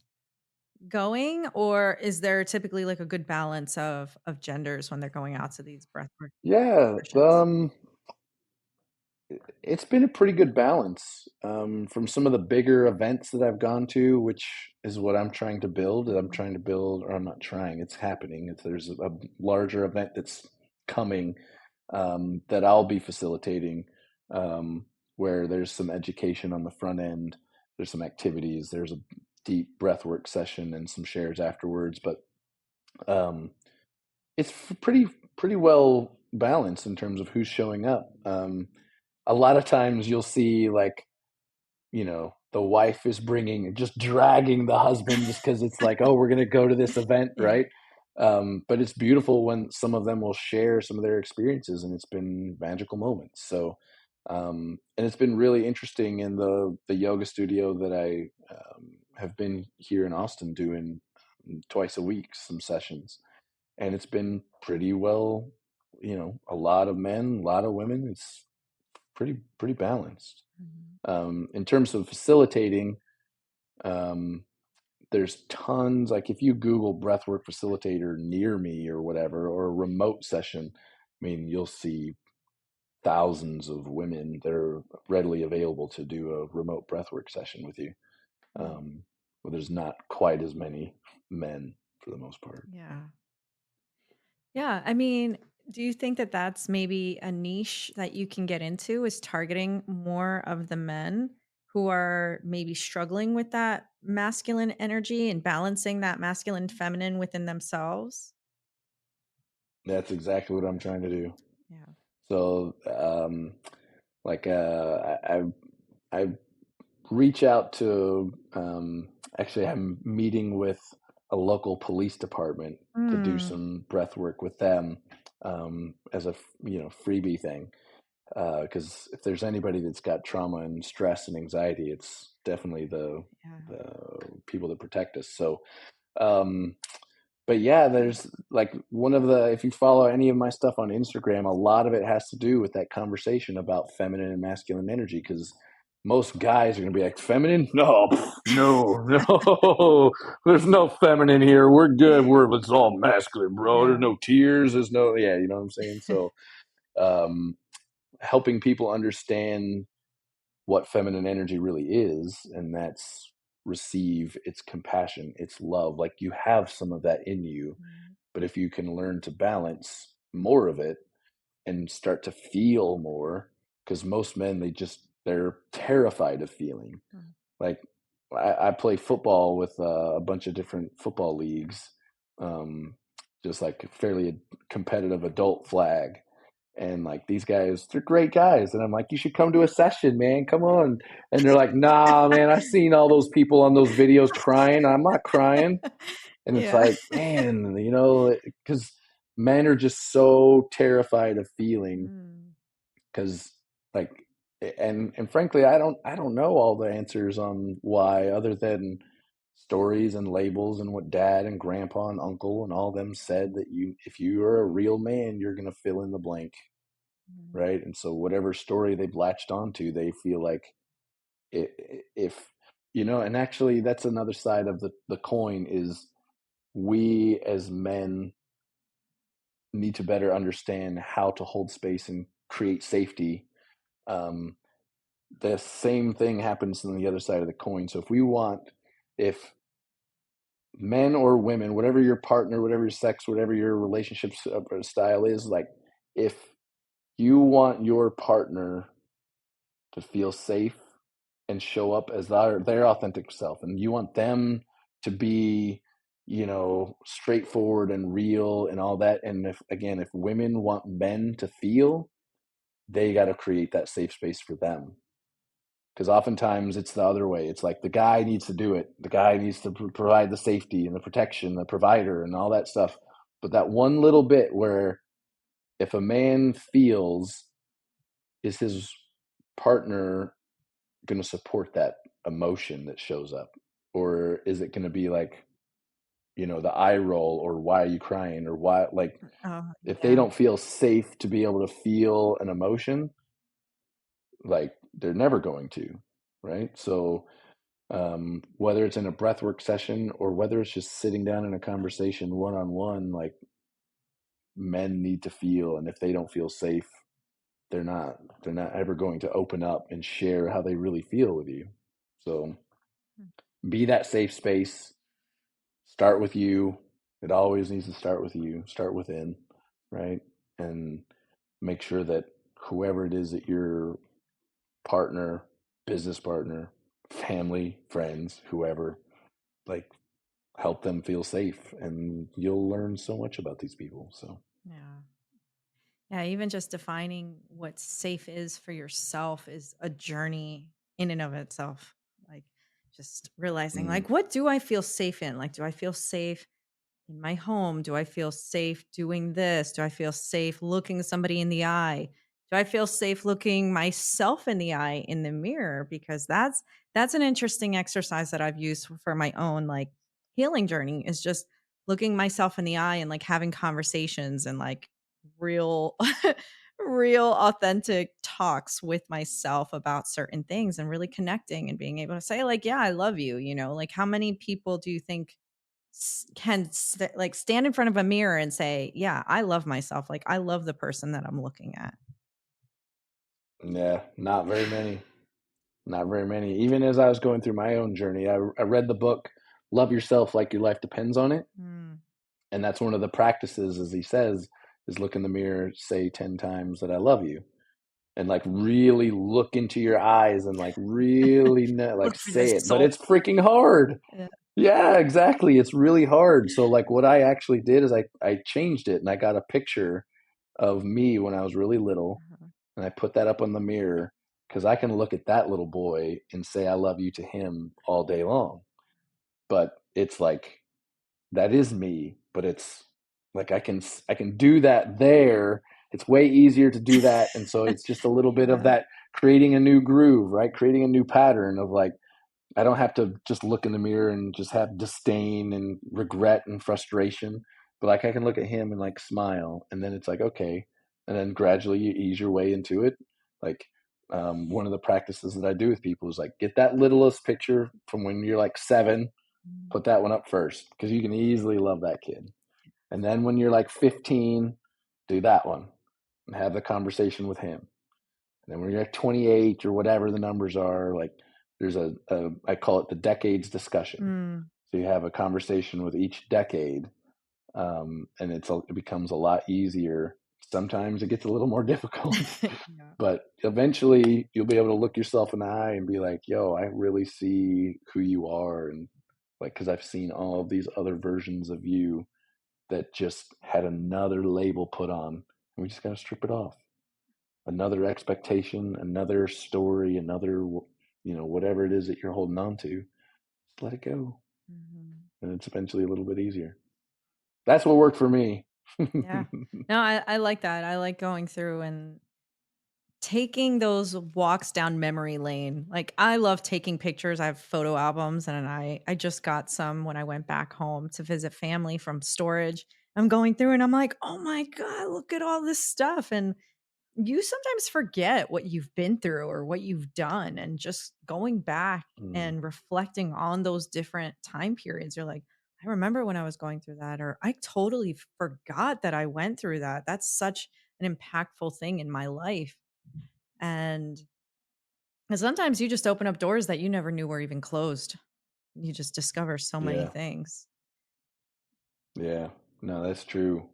going, or is there typically like a good balance of genders when they're going out to these breathwork Yeah, sessions? it's been a pretty good balance from some of the bigger events that I've gone to, which is what I'm trying to build. I'm Mhm. trying to build, or I'm not trying, it's happening. There's a larger event that's coming that I'll be facilitating, um, where there's some education on the front end, there's some activities, there's a deep breathwork session and some shares afterwards. But um, it's pretty well balanced in terms of who's showing up. A lot of times you'll see like, the wife is bringing, just dragging the husband just because it's like, oh, we're going to go to this event, Yeah. right? But it's beautiful when some of them will share some of their experiences, and it's been magical moments. So, and it's been really interesting in the yoga studio that I have been here in Austin doing twice a week, some sessions, and it's been pretty well, a lot of men, a lot of women. It's pretty balanced. Mhm. In terms of facilitating, um, there's tons. Like if you Google breathwork facilitator near me or whatever, or a remote session, I mean, you'll see thousands of women that are readily available to do a remote breathwork session with you. Mm. Well, there's not quite as many men for the most part. Yeah. Yeah, I mean, do you think that that's maybe a niche that you can get into, is targeting more of the men who are maybe struggling with that masculine energy and balancing that masculine feminine within themselves? That's exactly what I'm trying to do. Yeah. So, like, I reach out to, actually, I'm meeting with a local police department to do Mm, some breath work with them, as a freebie thing. Because if there's anybody that's got trauma and stress and anxiety, it's definitely yeah. the people that protect us. So, um, but yeah, there's like one of the, if you follow any of my stuff on Instagram, a lot of it has to do with that conversation about feminine and masculine energy. Because most guys are going to be like, feminine? No, no, no. There's no feminine here. We're good. It's all masculine, bro. There's Yeah. no tears. There's no, yeah, you know what I'm saying? So, um, helping people understand what feminine energy really is, and that's receive, it's compassion, it's love. Like you have some of that in you, Mhm, but if you can learn to balance more of it and start to feel more, because most men, they're terrified of feeling. mm, Like I play football with a bunch of different football leagues, just like fairly competitive adult flag, and like these guys, they're great guys, and I'm like, you should come to a session, man, come on. And they're like, nah, man, I've seen all those people on those videos crying, I'm not crying. And it's Yeah. like, man, because men are just so terrified of feeling, Mm, because like, and frankly, I don't know all the answers on why, other than stories and labels and what dad and grandpa and uncle and all them said, that if you are a real man, you're going to fill in the blank, mm, right? And so whatever story they've latched onto, they feel like, if and actually that's another side of the coin, is we as men need to better understand how to hold space and create safety. um, the same thing happens on the other side of the coin. So if men or women, whatever your partner, whatever your sex, whatever your relationship style is, like if you want your partner to feel safe and show up as their authentic self, and you want them to be, straightforward and real and all that, and if women want men to feel, they got to create that safe space for them. Because oftentimes it's the other way. It's like the guy needs to do it, the guy needs to provide the safety and the protection, the provider and all that stuff. But that one little bit where, if a man feels, is his partner going to support that emotion that shows up, or is it going to be like, the eye roll, or why are you crying, or why, like, Oh, if they yeah. don't feel safe to be able to feel an emotion, like, they're never going to, right? So whether it's in a breathwork session or whether it's just sitting down in a conversation one on one, like, men need to feel, and if they don't feel safe, they're not ever going to open up and share how they really feel with you. So be that safe space. Start with you. It always needs to start with you. Start within, right? And make sure that whoever it is that your partner, business partner, family, friends, whoever, like, help them feel safe, and you'll learn so much about these people. So Yeah. Yeah, even just defining what safe is for yourself is a journey in and of itself. Like just realizing mm, like what do I feel safe in? Like do I feel safe in my home? Do I feel safe doing this? Do I feel safe looking somebody in the eye? Do I feel safe looking myself in the eye in the mirror? Because that's an interesting exercise that I've used for my own like healing journey is just looking myself in the eye and like having conversations and like real real authentic talks with myself about certain things and really connecting and being able to say like yeah I love you, like how many people do you think like stand in front of a mirror and say, "Yeah, I love myself. Like I love the person that I'm looking at." yeah, not very many. Not very many. Even as I was going through my own journey, I read the book Love Yourself Like Your Life Depends on It. Mm. And that's one of the practices, as he says, is look in the mirror, say 10 times that I love you. And like really look into your eyes and like really like Look for the say it. But soul. it's freaking hard. Yeah. Yeah, exactly. It's really hard. So like what I actually did is I changed it, and I got a picture of me when I was really little, Uh-huh. and I put that up on the mirror because I can look at that little boy and say I love you to him all day long. But it's like that is me, but it's like I can do that there. It's way easier to do that, and so it's just a little bit of Yeah. that, creating a new groove, right? Creating a new pattern of like, I don't have to just look in the mirror and just have disdain and regret and frustration, but like I can look at him and like smile, and then it's like okay, and then gradually you ease your way into it. Like one of the practices that I do with people is like get that littlest picture from when you're like 7, Mm. put that one up first because you can easily love that kid, and then when you're like 15, do that one and have the conversation with him. And then when you're at 28 or whatever the numbers are, like there's a I call it the decades discussion. Mm. So you have a conversation with each decade, and it becomes a lot easier. Sometimes it gets a little more difficult, Yeah. but eventually you'll be able to look yourself in the eye and be like, "Yo, I really see who you are," and like because I've seen all of these other versions of you that just had another label put on, and we just got to strip it off. Another expectation, another story, another, whatever it is that you're holding on to, just let it go. Mhm. And it's eventually a little bit easier. That's what worked for me. Yeah. No, I like that. I like going through and taking those walks down memory lane. Like I love taking pictures. I have photo albums and I just got some when I went back home to visit family from storage. I'm going through and I'm like, "Oh my god, look at all this stuff." And you sometimes forget what you've been through or what you've done and just going back Mm, and reflecting on those different time periods. You're like, "I remember when I was going through that," or "I totally forgot that I went through that." That's such an impactful thing in my life. And sometimes you just open up doors that you never knew were even closed. You just discover so many yeah, things. yeah. No, that's true.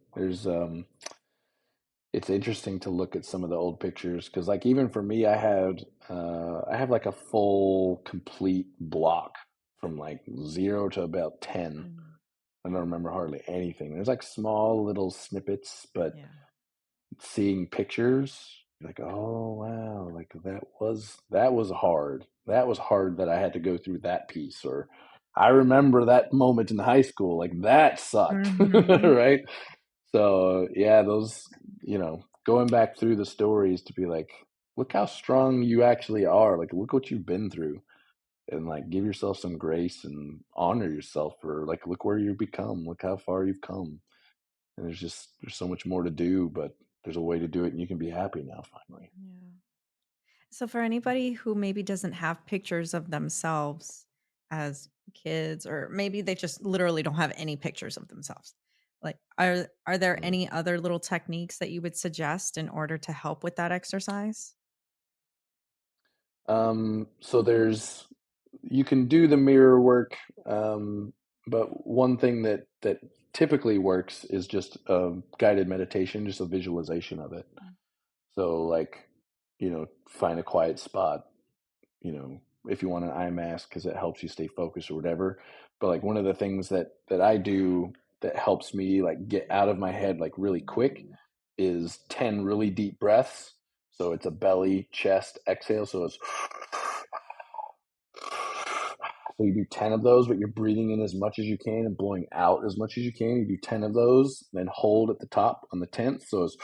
It's interesting to look at some of the old pictures because, like, even for me, I have like a full, complete block from like 0 to about 10. Mm. I don't remember hardly anything. There's like small little snippets, but Yeah. seeing pictures, you're like, oh wow, like that was hard. That was hard that I had to go through that piece. Or I remember that moment in high school, like that sucked, Mhm. right? So yeah, those, going back through the stories to be like, look how strong you actually are. Like look what you've been through. and like give yourself some grace and honor yourself for like, look where you've become, look how far you've come. And there's so much more to do, but there's a way to do it and you can be happy now finally. Yeah. So for anybody who maybe doesn't have pictures of themselves as kids, or maybe they just literally don't have any pictures of themselves, like are there Mm. any other little techniques that you would suggest in order to help with that exercise? So there's you can do the mirror work, um, but one thing that typically works is just a guided meditation, just a visualization of it. Mm. So like, find a quiet spot, if you want an eye mask because it helps you stay focused or whatever. But like one of the things that I do that helps me like get out of my head like really quick is 10 really deep breaths. So it's a belly, chest, exhale. So it's so you do 10 of those, but you're breathing in as much as you can and blowing out as much as you can. You do 10 of those, then hold at the top on the 10th. So it's,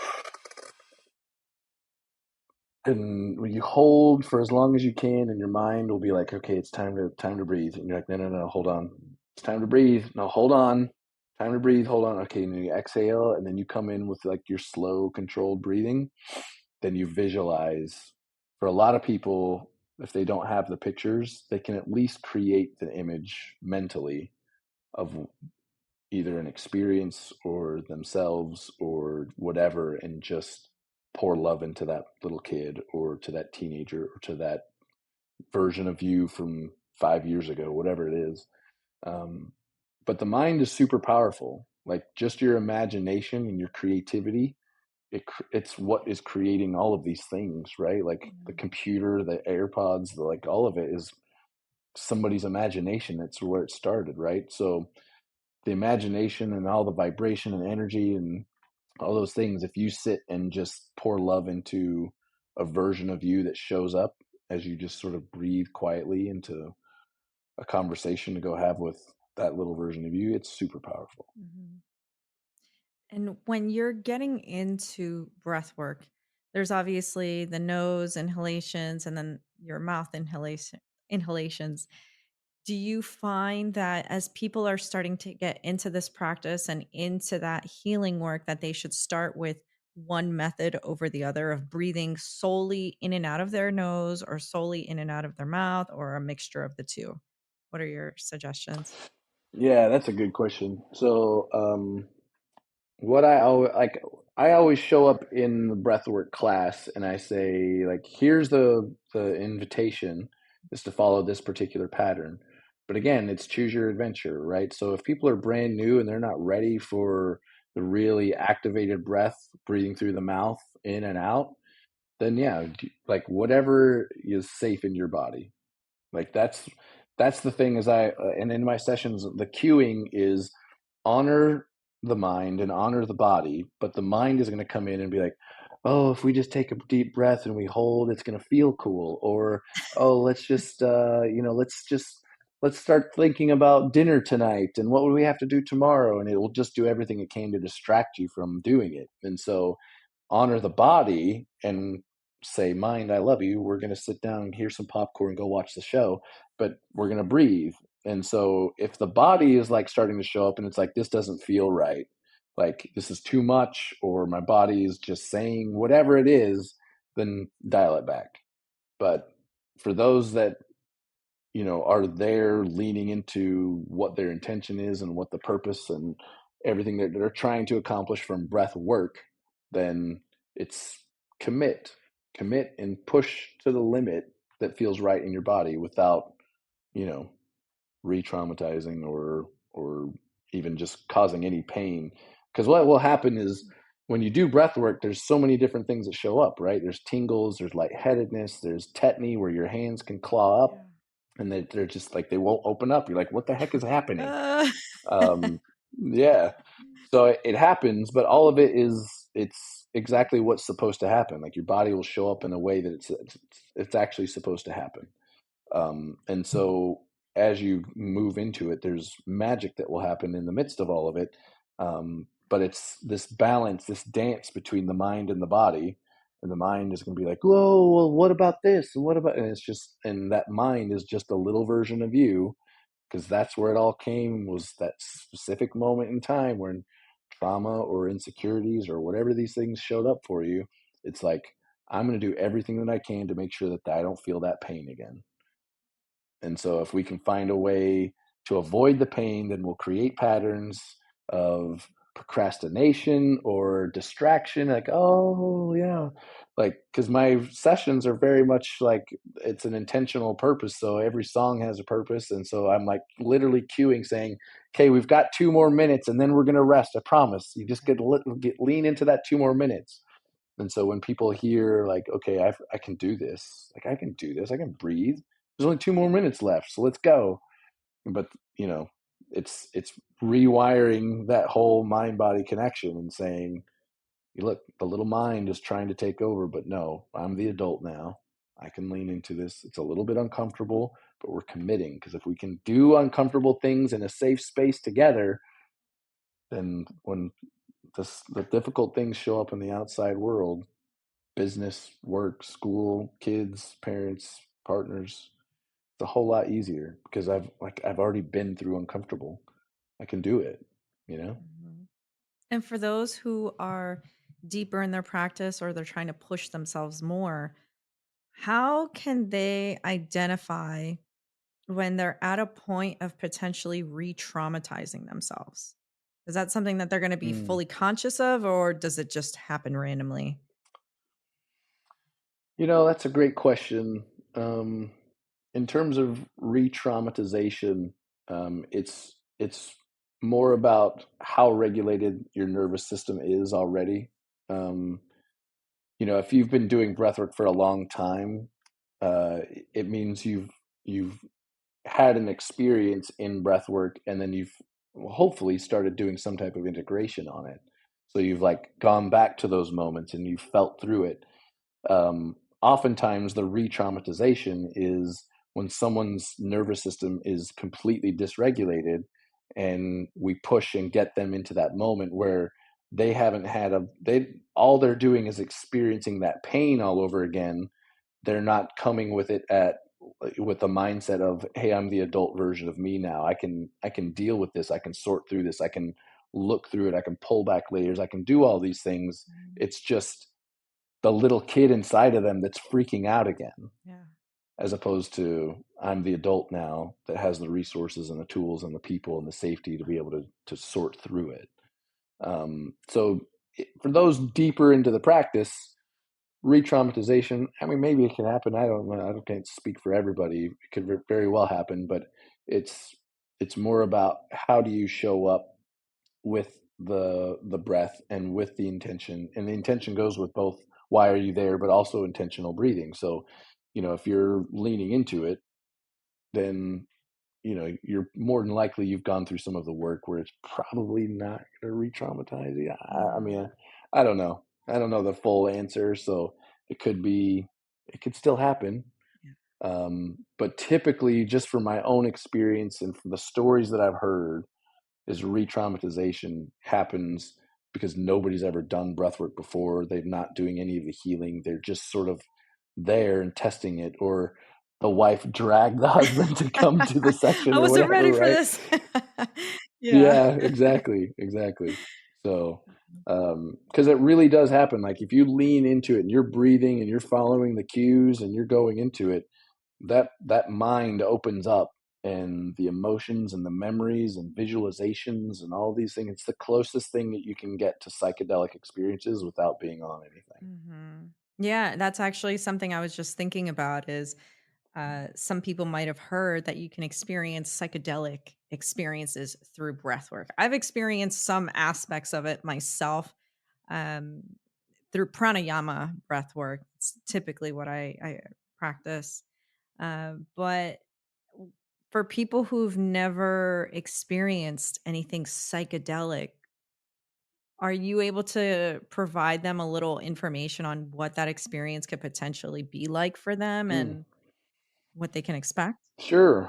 and when you hold for as long as you can, and your mind will be like, okay, it's time to breathe. And you're like, no, no, no, hold on. It's time to breathe. No, hold on. Time to breathe. Hold on. Okay. And then you exhale, and then you come in with like your slow, controlled breathing. Then you visualize. For a lot of people, if they don't have the pictures, they can at least create the image mentally of either an experience or themselves or whatever, and just pour love into that little kid or to that teenager or to that version of you from 5 years ago, whatever it is. um, but the mind is super powerful, like just your imagination and your creativity. It's what is creating all of these things, right? Like the Yeah. computer, the AirPods, like all of it is somebody's imagination. That's where it started, right? So the imagination and all the vibration and energy and all those things, if you sit and just pour love into a version of you that shows up as you just sort of breathe quietly into a conversation to go have with that little version of you, it's super powerful. Mhm. And when you're getting into breath work, there's obviously the nose inhalations and then your mouth inhalations. Do you find that as people are starting to get into this practice and into that healing work, that they should start with one method over the other of breathing solely in and out of their nose or solely in and out of their mouth or a mixture of the two? What are your suggestions? Yeah, that's a good question. So, what I always show up in the breathwork class and I say like, here's the invitation is to follow this particular pattern. But again, it's choose your adventure, right? So if people are brand new and they're not ready for the really activated breath, breathing through the mouth in and out, then yeah, like whatever is safe in your body. Like that's the thing is and in my sessions the cueing is honor the mind and honor the body, but the mind is going to come in and be like, oh, if we just take a deep breath and we hold, it's going to feel cool. Or, oh, let's just, let's start thinking about dinner tonight and what would we have to do tomorrow. And it will just do everything it can to distract you from doing it. And so honor the body and say, mind, I love you. We're going to sit down, hear some popcorn, go watch the show, but we're going to breathe. And so if the body is like starting to show up and it's like, this doesn't feel right, like this is too much, or my body is just saying whatever it is, then dial it back. But for those that are there leaning into what their intention is and what the purpose and everything that they're trying to accomplish from breath work, then it's commit, commit and push to the limit that feels right in your body without, you know, re-traumatizing or even just causing any pain. Because what will happen is when you do breath work, there's so many different things that show up, right? There's tingles, there's lightheadedness, there's tetany where your hands can claw up Yeah. and they're just like they won't open up. You're like, what the heck is happening? Uh, Um, yeah. So it happens, but all of it is it's exactly what's supposed to happen. Like your body will show up in a way that it's actually supposed to happen. And so as you move into it, there's magic that will happen in the midst of all of it. But it's this balance, this dance between the mind and the body. And the mind is going to be like, whoa, well, what about this? And what about, and it's just, and that mind is just a little version of you, because that's where it all came, was that specific moment in time when trauma or insecurities or whatever these things showed up for you. It's like, I'm going to do everything that I can to make sure that I don't feel that pain again. And so if we can find a way to avoid the pain, then we'll create patterns of procrastination or distraction. Like, oh, yeah. Like, because my sessions are very much like it's an intentional purpose. So every song has a purpose. And so I'm like literally cueing, saying, okay, we've got 2 more minutes and then we're going to rest. I promise. You just lean into that 2 more minutes. And so when people hear like, okay, I can do this, like I can do this, I can breathe. There's only 2 more minutes left, so let's go. But you know, it's rewiring that whole mind body connection and saying, look, the little mind is trying to take over, but no, I'm the adult now. I can lean into this. It's a little bit uncomfortable, but we're committing, because if we can do uncomfortable things in a safe space together, then when the difficult things show up in the outside world, business, work, school, kids, parents, partners, it's a whole lot easier because I've already been through uncomfortable. I can do it, you know? Mhm. And for those who are deeper in their practice or they're trying to push themselves more, how can they identify when they're at a point of potentially re-traumatizing themselves? Is that something that they're going to be Mm. fully conscious of, or does it just happen randomly? That's a great question. Um, in terms of re-traumatization, it's more about how regulated your nervous system is already. Um, if you've been doing breathwork for a long time, uh, it means you've had an experience in breathwork, and then you've hopefully started doing some type of integration on it. So you've like gone back to those moments and you've felt through it. Oftentimes, the re-traumatization is when someone's nervous system is completely dysregulated, and we push and get them into that moment where they haven't had a they all they're doing is experiencing that pain all over again. They're not coming with it at with the mindset of, hey, I'm the adult version of me now. I can deal with this. I can sort through this. I can look through it. I can pull back layers. I can do all these things. Mm. It's just the little kid inside of them that's freaking out again, Yeah. as opposed to, I'm the adult now that has the resources and the tools and the people and the safety to be able to sort through it. So for those deeper into the practice, re-traumatization, I mean, maybe it can happen. I can't speak for everybody. It could very well happen, but it's it's more about how do you show up with the breath and with the intention. And the intention goes with both, why are you there, but also intentional breathing. So if you're leaning into it, then you're more than likely you've gone through some of the work where it's probably not going to re-traumatize you. I Mhm. mean, I don't know. I don't know the full answer, so it could be, it could still happen. Yeah. But typically, just from my own experience and from the stories that I've heard, is re-traumatization happens because nobody's ever done breathwork before. They're not doing any of the healing. They're just sort of there and testing it, or the wife dragged the husband to come to the I session or wasn't whatever, ready for right? this. Yeah. Yeah, exactly, exactly. So, because it really does happen. Like if you lean into it and you're breathing and you're following the cues and you're going into it, that mind opens up, and the emotions and the memories and visualizations and all these things, it's the closest thing that you can get to psychedelic experiences without being on anything. Mhm. Yeah, that's actually something I was just thinking about is some people might have heard that you can experience psychedelic experiences through breath work. I've experienced some aspects of it myself um, through pranayama breath work. It's typically what I practice. But for people who've never experienced anything psychedelic, are you able to provide them a little information on what that experience could potentially be like for them Mm, and what they can expect? sure.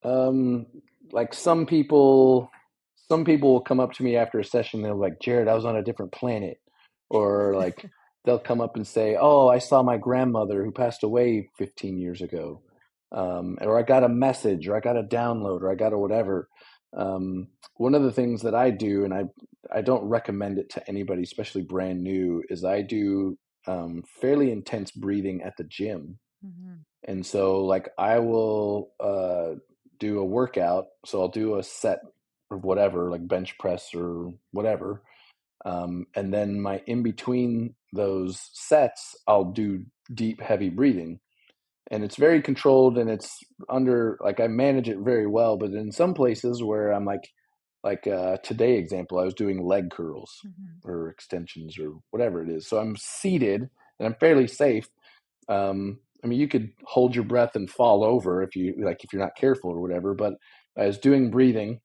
Um, like some people will come up to me after a session. They're like, Jared, I was on a different planet, or like they'll come up and say, "Oh, I saw my grandmother who passed away 15 years ago," or I got a message, or I got a download, or I got a whatever. One of the things that I do, and I don't recommend it to anybody, especially brand new, is I do fairly intense breathing at the gym. Mhm. And so, like, I will do a workout. So I'll do a set of whatever, like bench press or whatever, and then my in between those sets, I'll do deep, heavy breathing, and it's very controlled, and it's under, like, I manage it very well. But in some places where I'm like today example, I was doing leg curls Mhm. or extensions or whatever it is. So I'm seated and I'm fairly safe. I mean, you could hold your breath and fall over if you like, if you're not careful or whatever. But I was doing breathing,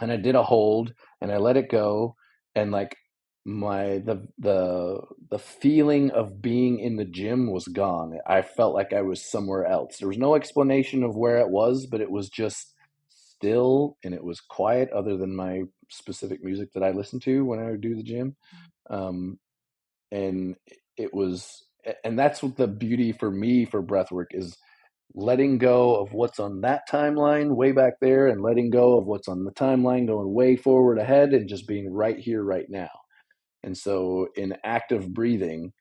and I did a hold, and I let it go, and like my the feeling of being in the gym was gone. I felt like I was somewhere else. There was no explanation of where it was, but it was just still, and it was quiet other than my specific music that I listen to when I do the gym. Um, and it was, and that's what the beauty for me for breathwork is, letting go of what's on that timeline way back there, and letting go of what's on the timeline going way forward ahead, and just being right here right now. And so in active breathing,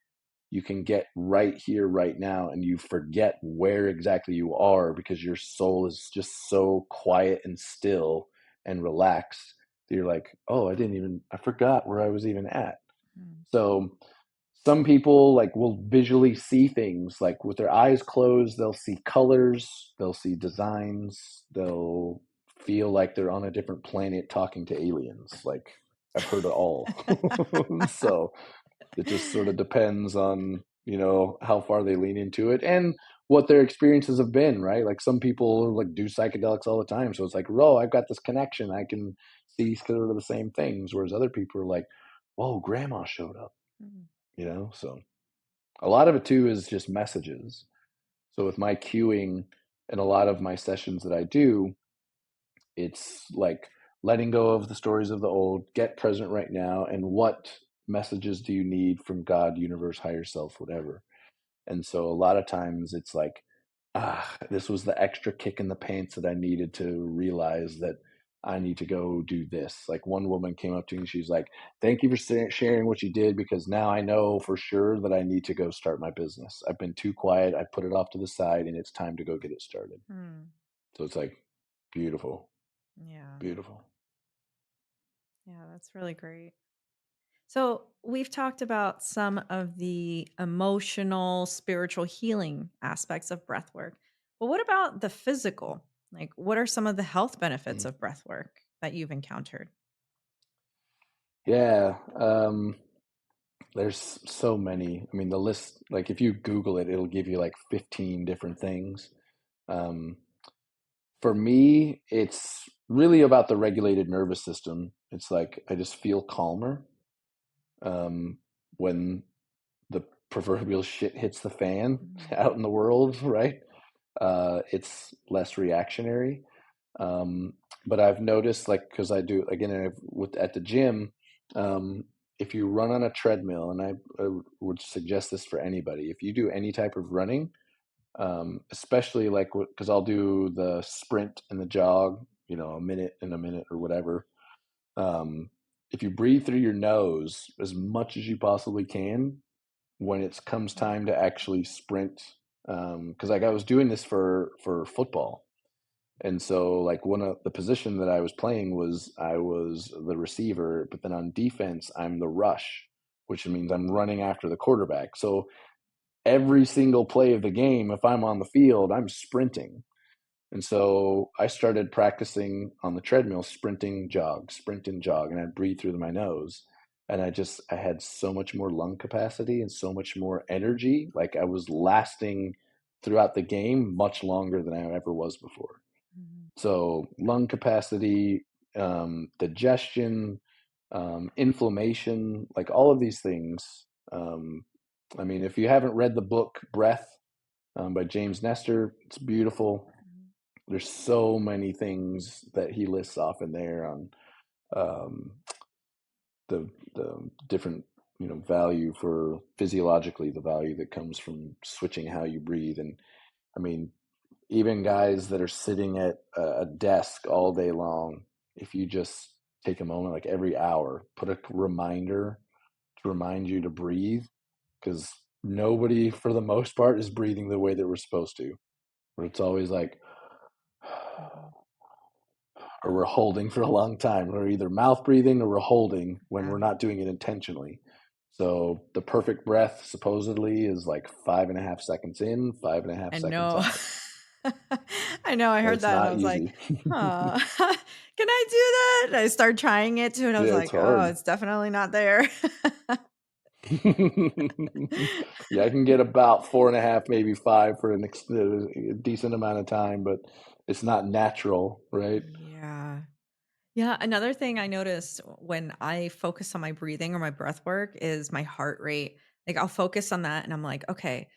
you can get right here right now, and you forget where exactly you are because your soul is just so quiet and still and relaxed that you're like, oh, I forgot where I was even at. Mhm. So some people like will visually see things, like with their eyes closed, they'll see colors, they'll see designs, they'll feel like they're on a different planet talking to aliens. Like, I've heard it all. So it just sort of depends on, how far they lean into it and what their experiences have been, right? Like, some people like do psychedelics all the time, so it's like, "Whoa, I've got this connection, I can see sort of the same things," whereas other people are like, "Whoa, grandma showed up," Mhm. so a lot of it too is just messages. So with my cueing and a lot of my sessions that I do, it's like letting go of the stories of the old, get present right now, and what messages do you need from God, universe, higher self, whatever. And so a lot of times it's like, this was the extra kick in the pants that I needed to realize that I need to go do this. Like, one woman came up to me, she's like, "Thank you for sharing what you did, because now I know for sure that I need to go start my business. I've been too quiet. I put it off to the side, and it's time to go get it started." Mm. So it's like, beautiful, Yeah. beautiful. Yeah, that's really great. So, we've talked about some of the emotional, spiritual healing aspects of breath work. But what about the physical? Like, what are some of the health benefits Mhm. of breath work that you've encountered? Yeah. There's so many. I mean, the list, like, if you Google it, it'll give you like 15 different things. Um, For me, it's really about the regulated nervous system. It's like I just feel calmer um, when the proverbial shit hits the fan Mhm. out in the world, right? It's less reactionary. Um, but I've noticed, like, because I do, again, at the gym, um, if you run on a treadmill, and I would suggest this for anybody, if you do any type of running, especially like, because I'll do the sprint and the jog, a minute and a minute or whatever. Um, if you breathe through your nose as much as you possibly can when it comes time to actually sprint, because like I was doing this for football, and so like one of the position that I was playing was I was the receiver, but then on defense I'm the rush, which means I'm running after the quarterback. So every single play of the game, if I'm on the field, I'm sprinting. And so I started practicing on the treadmill, sprint and jog, and I breathe through my nose. And I had so much more lung capacity and so much more energy. Like, I was lasting throughout the game much longer than I ever was before. Mhm. So lung capacity, digestion, inflammation, like all of these things. I mean, if you haven't read the book Breath by James Nestor, it's beautiful. Mhm. There's so many things that he lists off in there on um, the different value for physiologically, the value that comes from switching how you breathe. And I mean, even guys that are sitting at a desk all day long, if you just take a moment, like every hour, put a reminder to remind you to breathe, because nobody, for the most part, is breathing the way that we're supposed to. But it's always like, Mhm. or we're holding for a long time. We're either mouth breathing or we're holding when Yeah, we're not doing it intentionally. So the perfect breath supposedly is like 5.5 seconds in, five and a half I seconds know. out. I know, I heard It's that and I not was like, easy. "Huh, can I do that?" And I started trying it too, and I was Yeah, it's like, "Oh, hard. it's definitely not there." Yeah, I can get about 4.5, maybe five for a decent amount of time, but it's not natural, right? Yeah. Yeah, another thing I noticed when I focus on my breathing or my breath work is my heart rate. Like, I'll focus on that and I'm like, "Okay,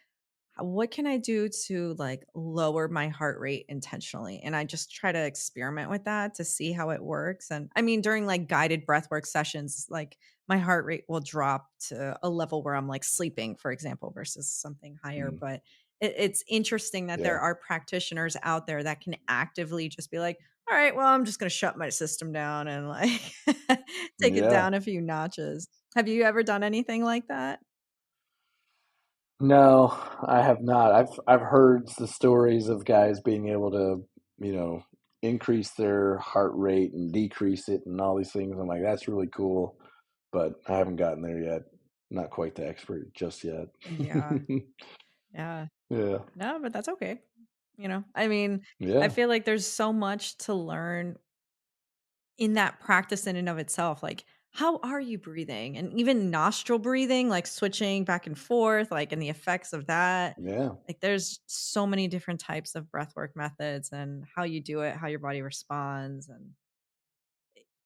what can I do to like lower my heart rate intentionally?" And I just try to experiment with that to see how it works. And I mean, during like guided breathwork sessions, like my heart rate will drop to a level where I'm like sleeping, for example, versus something higher. Mm, But it's interesting that yeah, there are practitioners out there that can actively just be like, all right, well, I'm just going to shut my system down and like take it yeah. down a few notches. Have you ever done anything like that? No, I have not. I've heard the stories of guys being able to, you know, increase their heart rate and decrease it and all these things. I'm like, that's really cool, but I haven't gotten there yet. Not quite the expert just yet. Yeah. Yeah. Yeah, No, but that's okay. I mean, I yeah, feel like there's so much to learn in that practice in and of itself. Like, how are you breathing? And even nostril breathing, like switching back and forth, like, and the effects of that. yeah, Like, there's so many different types of breathwork methods and how you do it, how your body responds. And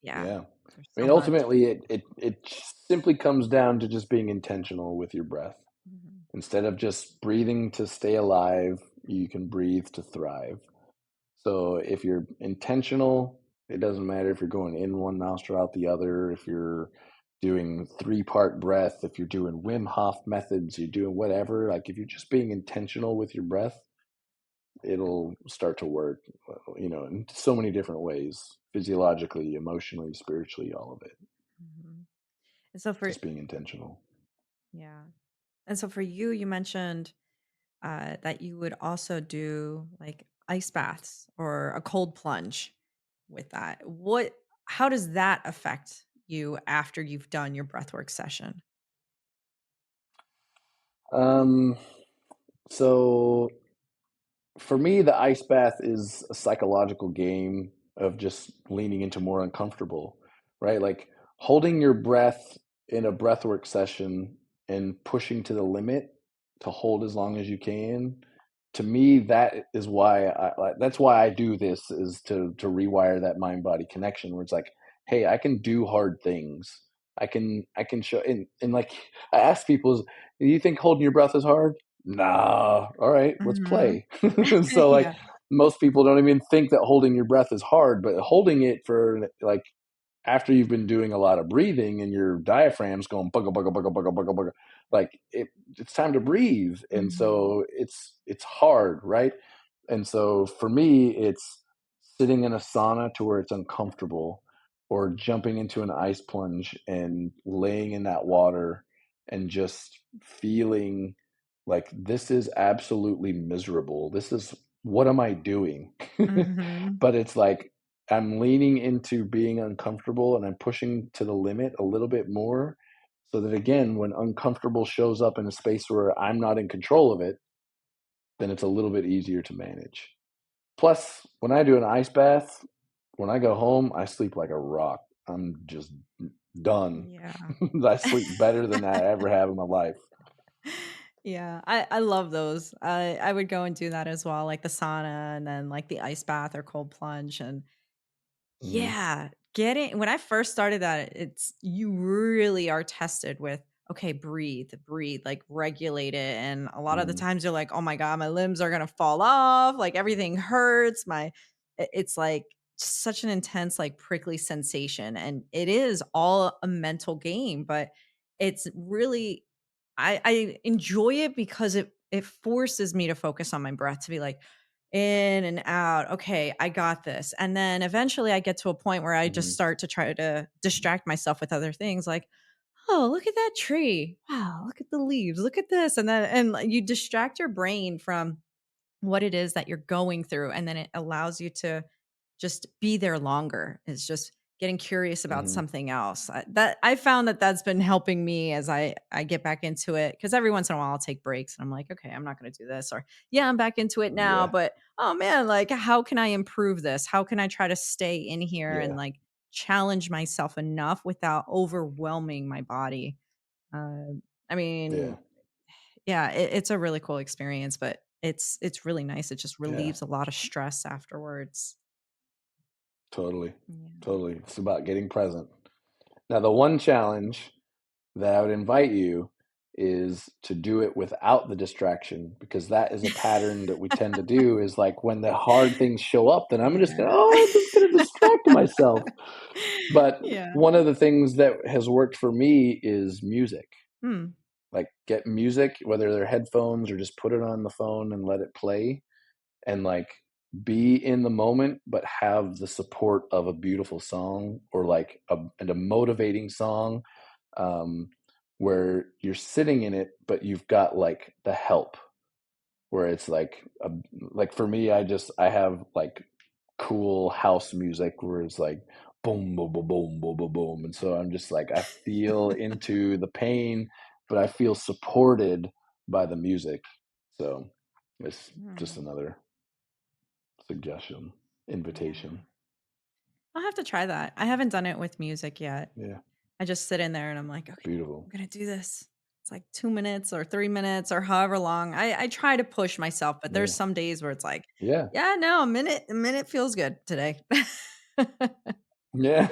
yeah, yeah. there's I so mean, much. ultimately, it simply comes down to just being intentional with your breath. Mhm. Instead of just breathing to stay alive, you can breathe to thrive. So if you're intentional, it doesn't matter if you're going in one nostril, out the other, if you're doing three-part breath, if you're doing Wim Hof methods, you're doing whatever. Like if you're just being intentional with your breath, it'll start to work, in so many different ways, physiologically, emotionally, spiritually, all of it. Mhm. And so for, Just being intentional. yeah. And so for you, you mentioned that you would also do like ice baths or a cold plunge with that. How does that affect you after you've done your breathwork session? Um, so for me, the ice bath is a psychological game of just leaning into more uncomfortable, right? Like holding your breath in a breathwork session and pushing to the limit to hold as long as you can. To me, that's why I do this, is to rewire that mind body connection where it's like, hey, I can do hard things. I can show, and like I ask people, do you think holding your breath is hard? Nah, all right, let's Mhm. play. So like Yeah. most people don't even think that holding your breath is hard, but holding it for like after you've been doing a lot of breathing and your diaphragm's going bugga bugga bugga bugga bugga bugga, like it's time to breathe, and Mhm. so it's hard, right? And so for me, it's sitting in a sauna to where it's uncomfortable, or jumping into an ice plunge and laying in that water and just feeling like this is absolutely miserable. This is, what am I doing? Mhm. But it's like I'm leaning into being uncomfortable and I'm pushing to the limit a little bit more, so that again, when uncomfortable shows up in a space where I'm not in control of it, then it's a little bit easier to manage. Plus, when I do an ice bath, when I go home, I sleep like a rock. I'm just done. Yeah. I sleep better than I ever have in my life. Yeah, I love those. I would go and do that as well, like the sauna and then like the ice bath or cold plunge. And Mhm, yeah, getting when I first started that, it's you really are tested with, okay, breathe, breathe, like regulate it. And a lot of the mhm, times you're like, oh my God, my limbs are gonna fall off, like everything hurts. It's like such an intense, like prickly sensation. And it is all a mental game, but it's really I enjoy it because it forces me to focus on my breath, to be like, in and out. Okay, I got this. And then eventually I get to a point where I just Hmm. start to try to distract myself with other things like, oh, look at that tree. Wow, look at the leaves. Look at this. And then and you distract your brain from what it is that you're going through, and then it allows you to just be there longer. It's just getting curious about Hmm. something else. That I found that that's been helping me as I get back into it, because every once in a while I'll take breaks and I'm like, okay, I'm not going to do this, or yeah, I'm back into it now, Yeah. but oh man, like how can I improve this? How can I try to stay in here and Yeah. like challenge myself enough without overwhelming my body? I Yeah. mean, yeah, it's a really cool experience, but it's really nice. It just Yeah. relieves a lot of stress afterwards. Totally. Yeah. Totally. It's about getting present. Now, the one challenge that I would invite you is to do it without the distraction, because that is a pattern that we tend to do, is like when the hard things show up, then I'm just Yeah. going to, oh, I'm just going to distract myself. But Yeah. one of the things that has worked for me is music. Hmm. Like get music, whether they're headphones or just put it on the phone and let it play, and like be in the moment, but have the support of a beautiful song, or like a motivating song, um, where you're sitting in it, but you've got like the help, where it's like for me, I have like cool house music where it's like boom, boom, boom, boom, boom, boom, boom. And so I'm just like, I feel into the pain, but I feel supported by the music. So it's just Hmm. another suggestion, Yeah. invitation. I'll have to try that. I haven't done it with music yet. Yeah. I just sit in there and I'm like, okay, I'm Beautiful. gonna do this. It's like 2 minutes or 3 minutes or however long. I try to push myself, but there's Yeah. some days where it's like, Yeah. yeah, no, a minute feels good today. Yeah.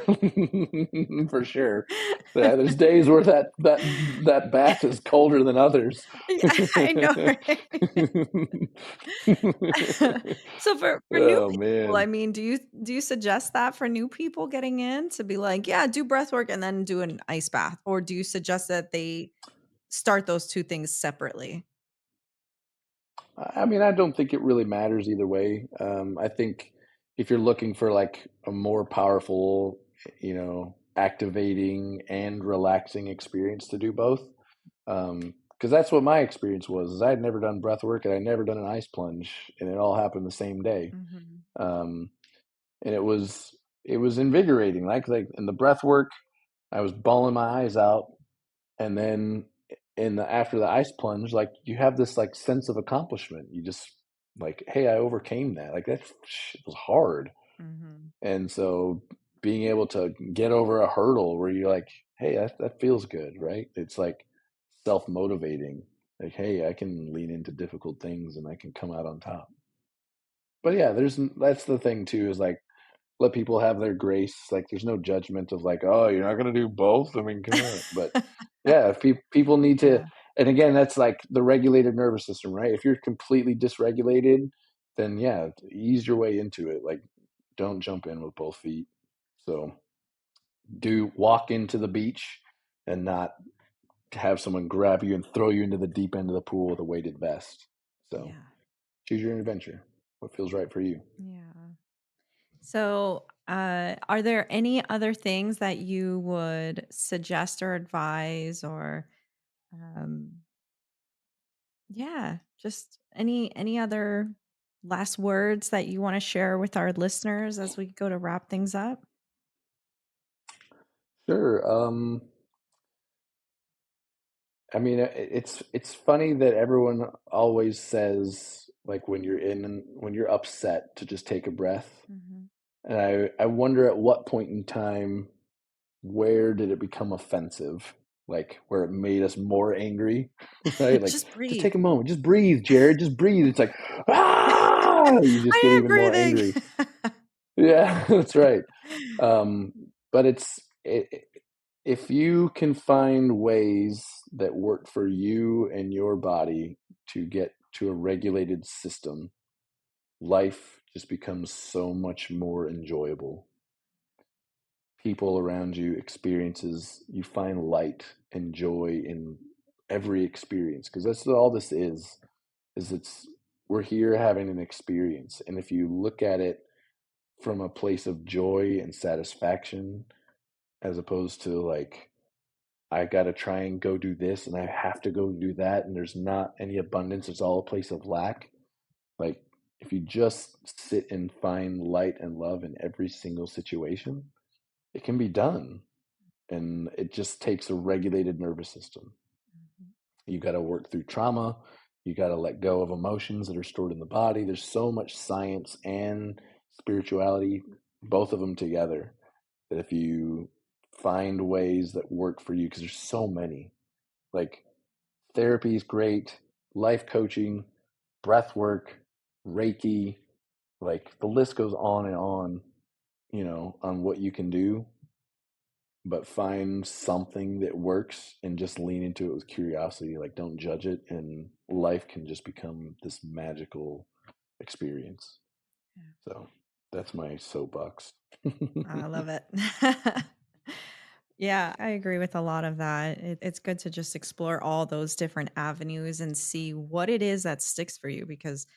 For sure. Yeah, there's days where that bath is colder than others. Yeah, I know, right? So for new Oh people, I man. mean, do you suggest that for new people getting in to be like, yeah, do breath work and then do an ice bath? Or do you suggest that they start those 2 things separately? I mean, I don't think it really matters either way. I think if you're looking for like a more powerful, activating and relaxing experience, to do both. Because that's what my experience was. Is I had never done breath work and I'd never done an ice plunge, and it all happened the same day. Mhm. Um, and it was invigorating. Like in the breath work, I was bawling my eyes out, and then after the ice plunge, like you have this like sense of accomplishment. You just like, hey, I overcame that. Like that shit was hard, Mhm. and so being able to get over a hurdle where you're like, hey, that feels good, right? It's like self motivating. Like, hey, I can lean into difficult things and I can come out on top. But yeah, that's the thing too, is like let people have their grace. Like, there's no judgment of like, oh, you're not gonna do both. I mean, come on. But yeah, if people need to, Yeah, and again, that's like the regulated nervous system, right? If you're completely dysregulated, then yeah, ease your way into it. Like, don't jump in with both feet. So do walk into the beach and not have someone grab you and throw you into the deep end of the pool with a weighted vest. So yeah, choose your adventure. What feels right for you? yeah. So, are there any other things that you would suggest or advise, or um, yeah, just any other last words that you want to share with our listeners as we go to wrap things up? Sure. I mean, it's funny that everyone always says like when you're upset to just take a breath, Mhm. and I wonder at what point in time, where did it become offensive? Like where it made us more angry, right? Like Just just breathe. take a moment, just breathe, Jared, just breathe. It's like ah, you just get I am even more breathing. angry. Yeah, that's right. Um, but if you can find ways that work for you and your body to get to a regulated system, life just becomes so much more enjoyable. people around you, experiences, you find light and joy in every experience, because that's all this is it's we're here having an experience. And if you look at it from a place of joy and satisfaction, as opposed to like, I got to try and go do this and I have to go do that, and there's not any abundance, it's all a place of lack. Like, if you just sit and find light and love in every single situation, it can be done. And it just takes a regulated nervous system. Mhm. You got to work through trauma. You got to let go of emotions that are stored in the body. There's so much science and spirituality, both of them together, that if you find ways that work for you, because there's so many, like therapy is great, life coaching, breath work, Reiki, like the list goes on and on, on what you can do, but find something that works and just lean into it with curiosity. Like, don't judge it, and life can just become this magical experience. Yeah. So that's my soapbox. I love it. Yeah, I agree with a lot of that. It's good to just explore all those different avenues and see what it is that sticks for you because,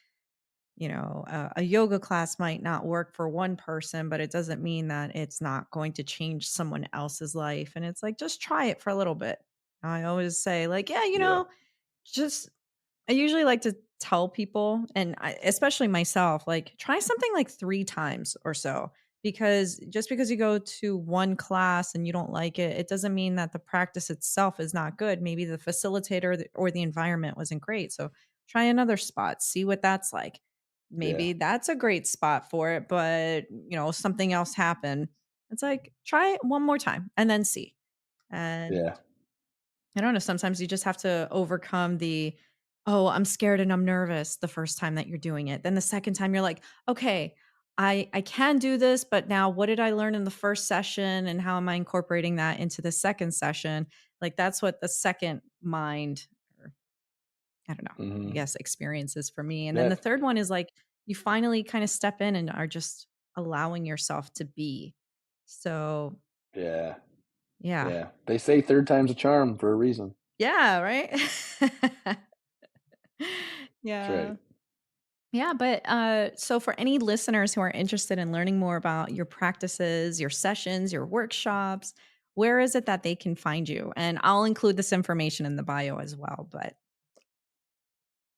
a yoga class might not work for one person, but it doesn't mean that it's not going to change someone else's life. And it's like, just try it for a little bit. I always say, like, yeah, Yeah. just I usually like to tell people, and especially myself, like try something like 3 times or so. Because just because you go to one class and you don't like it, it doesn't mean that the practice itself is not good. Maybe the facilitator or the environment wasn't great. So try another spot, see what that's like. Yeah. Maybe that's a great spot for it, but something else happened. It's like try it one more time and then see. And Yeah. I don't know, sometimes you just have to overcome the, "Oh, I'm scared and I'm nervous," the first time that you're doing it. Then the second time you're like, "Okay, I can do this, but now what did I learn in the first session and how am I incorporating that into the second session?" Like that's what the second mind, or I don't know, I Hmm. guess experience is for me. And then Yeah. the third one is like you finally kind of step in and are just allowing yourself to be. So, Yeah. yeah. Yeah. They say third time's a charm for a reason. Yeah, right? That's right. Yeah. Yeah, but so for any listeners who are interested in learning more about your practices, your sessions, your workshops, where is it that they can find you? And I'll include this information in the bio as well. But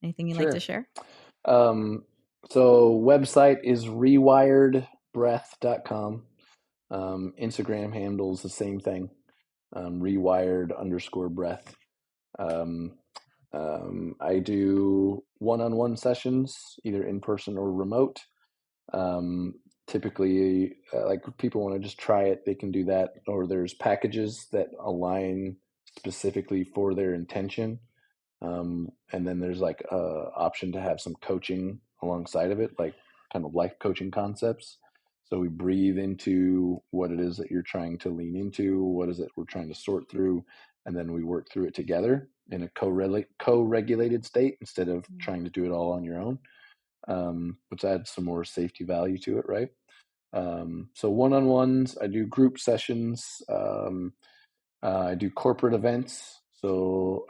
anything you'd like to Sure. share? Um, so website is rewiredbreath.com. Instagram handles the same thing. Rewired underscore breath. Um, I do one-on-one sessions, either in person or remote. Um, Typically, like people want to just try it, they can do that. Or there's packages that align specifically for their intention. And then there's like a option to have some coaching alongside of it, like kind of life coaching concepts. So we breathe into what it is that you're trying to lean into, what is it we're trying to sort through, and then we work through it together in a co-regulated state instead of Mm. trying to do it all on your own, which adds some more safety value to it, right? So one-on-ones, I do group sessions. I do corporate events. So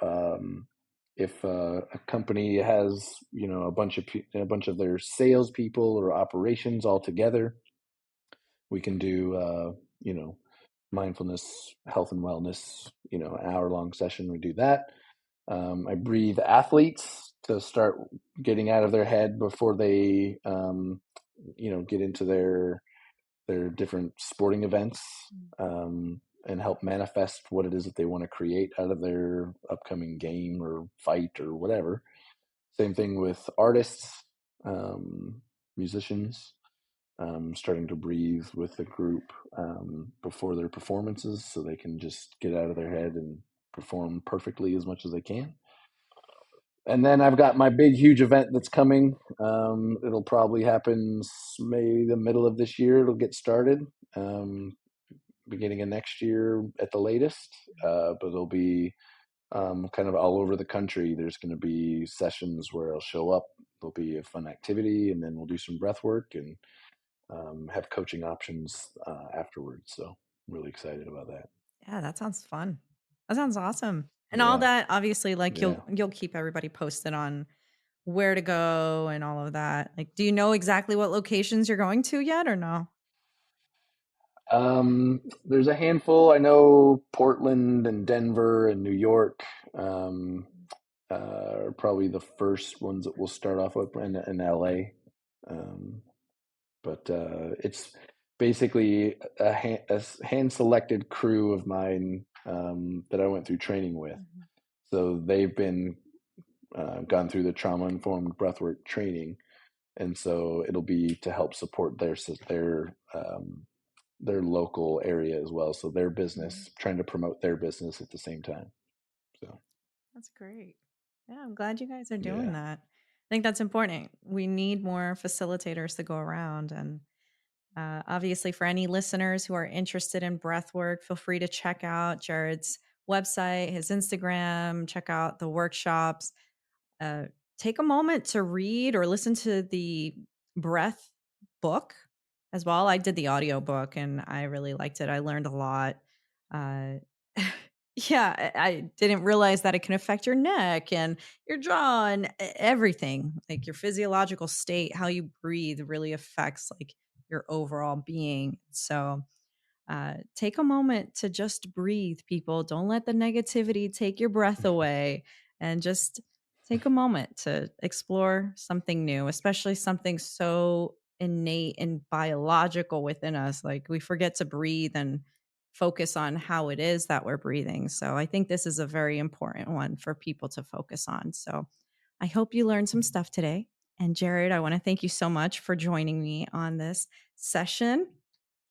if a company has a bunch of their salespeople or operations all together, we can do mindfulness, health and wellness. An hour-long session. We do that. I breathe athletes to start getting out of their head before they get into their different sporting events, Mm. and help manifest what it is that they want to create out of their upcoming game or fight or whatever. Same thing with artists, musicians, starting to breathe with the group before their performances so they can just get out of their head and perform perfectly as much as they can. And then I've got my big, huge event that's coming. It'll probably happen maybe the middle of this year. It'll get started. Beginning of next year at the latest. But it'll be kind of all over the country. There's going to be sessions where I'll show up. There'll be a fun activity, and then we'll do some breath work and have coaching options afterwards. So really excited about that. Yeah, that sounds fun. That sounds awesome. And all Yeah, that, obviously, like yeah. you'll keep everybody posted on where to go and all of that. Like, do you know exactly what locations you're going to yet or no? There's a handful. I know Portland and Denver and New York are probably the first ones that we'll start off with in LA. Um, but it's basically a hand selected crew of mine that I went through training with. Mhm. So they've been gone through the trauma informed breathwork training, and so it'll be to help support their local area as well. So their Mhm. business, trying to promote their business at the same time. So That's great. Yeah, I'm glad you guys are doing yeah. that. I think that's important. We need more facilitators to go around. And obviously, for any listeners who are interested in breath work, feel free to check out Jared's website, his Instagram, check out the workshops. Uh, Take a moment to read or listen to the breath book as well. I did the audio book and I really liked it. I learned a lot. Uh, yeah, I didn't realize that it can affect your neck and your jaw and everything. Like your physiological state, how you breathe really affects like your overall being. So, take a moment to just breathe, people. Don't let the negativity take your breath away and just take a moment to explore something new, especially something so innate and biological within us. Like we forget to breathe and focus on how it is that we're breathing. So I think this is a very important one for people to focus on. So I hope you learned some stuff today. And Jared, I want to thank you so much for joining me on this session.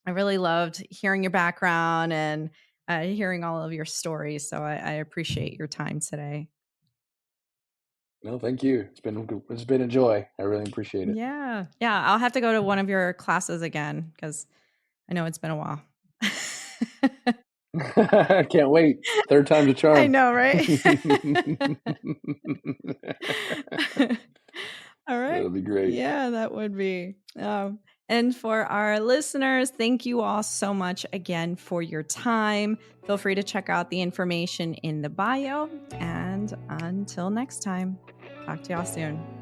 I really loved hearing your background and hearing all of your stories. So I appreciate your time today. No, thank you. It's been a joy. I really appreciate it. Yeah. Yeah. I'll have to go to one of your classes again because I know it's been a while. I can't wait. Third time's a I charm. know, right? All right. That'll be great. Yeah, that would be. And for our listeners, thank you all so much again for your time. Feel free to check out the information in the bio. And until next time, talk to y'all soon.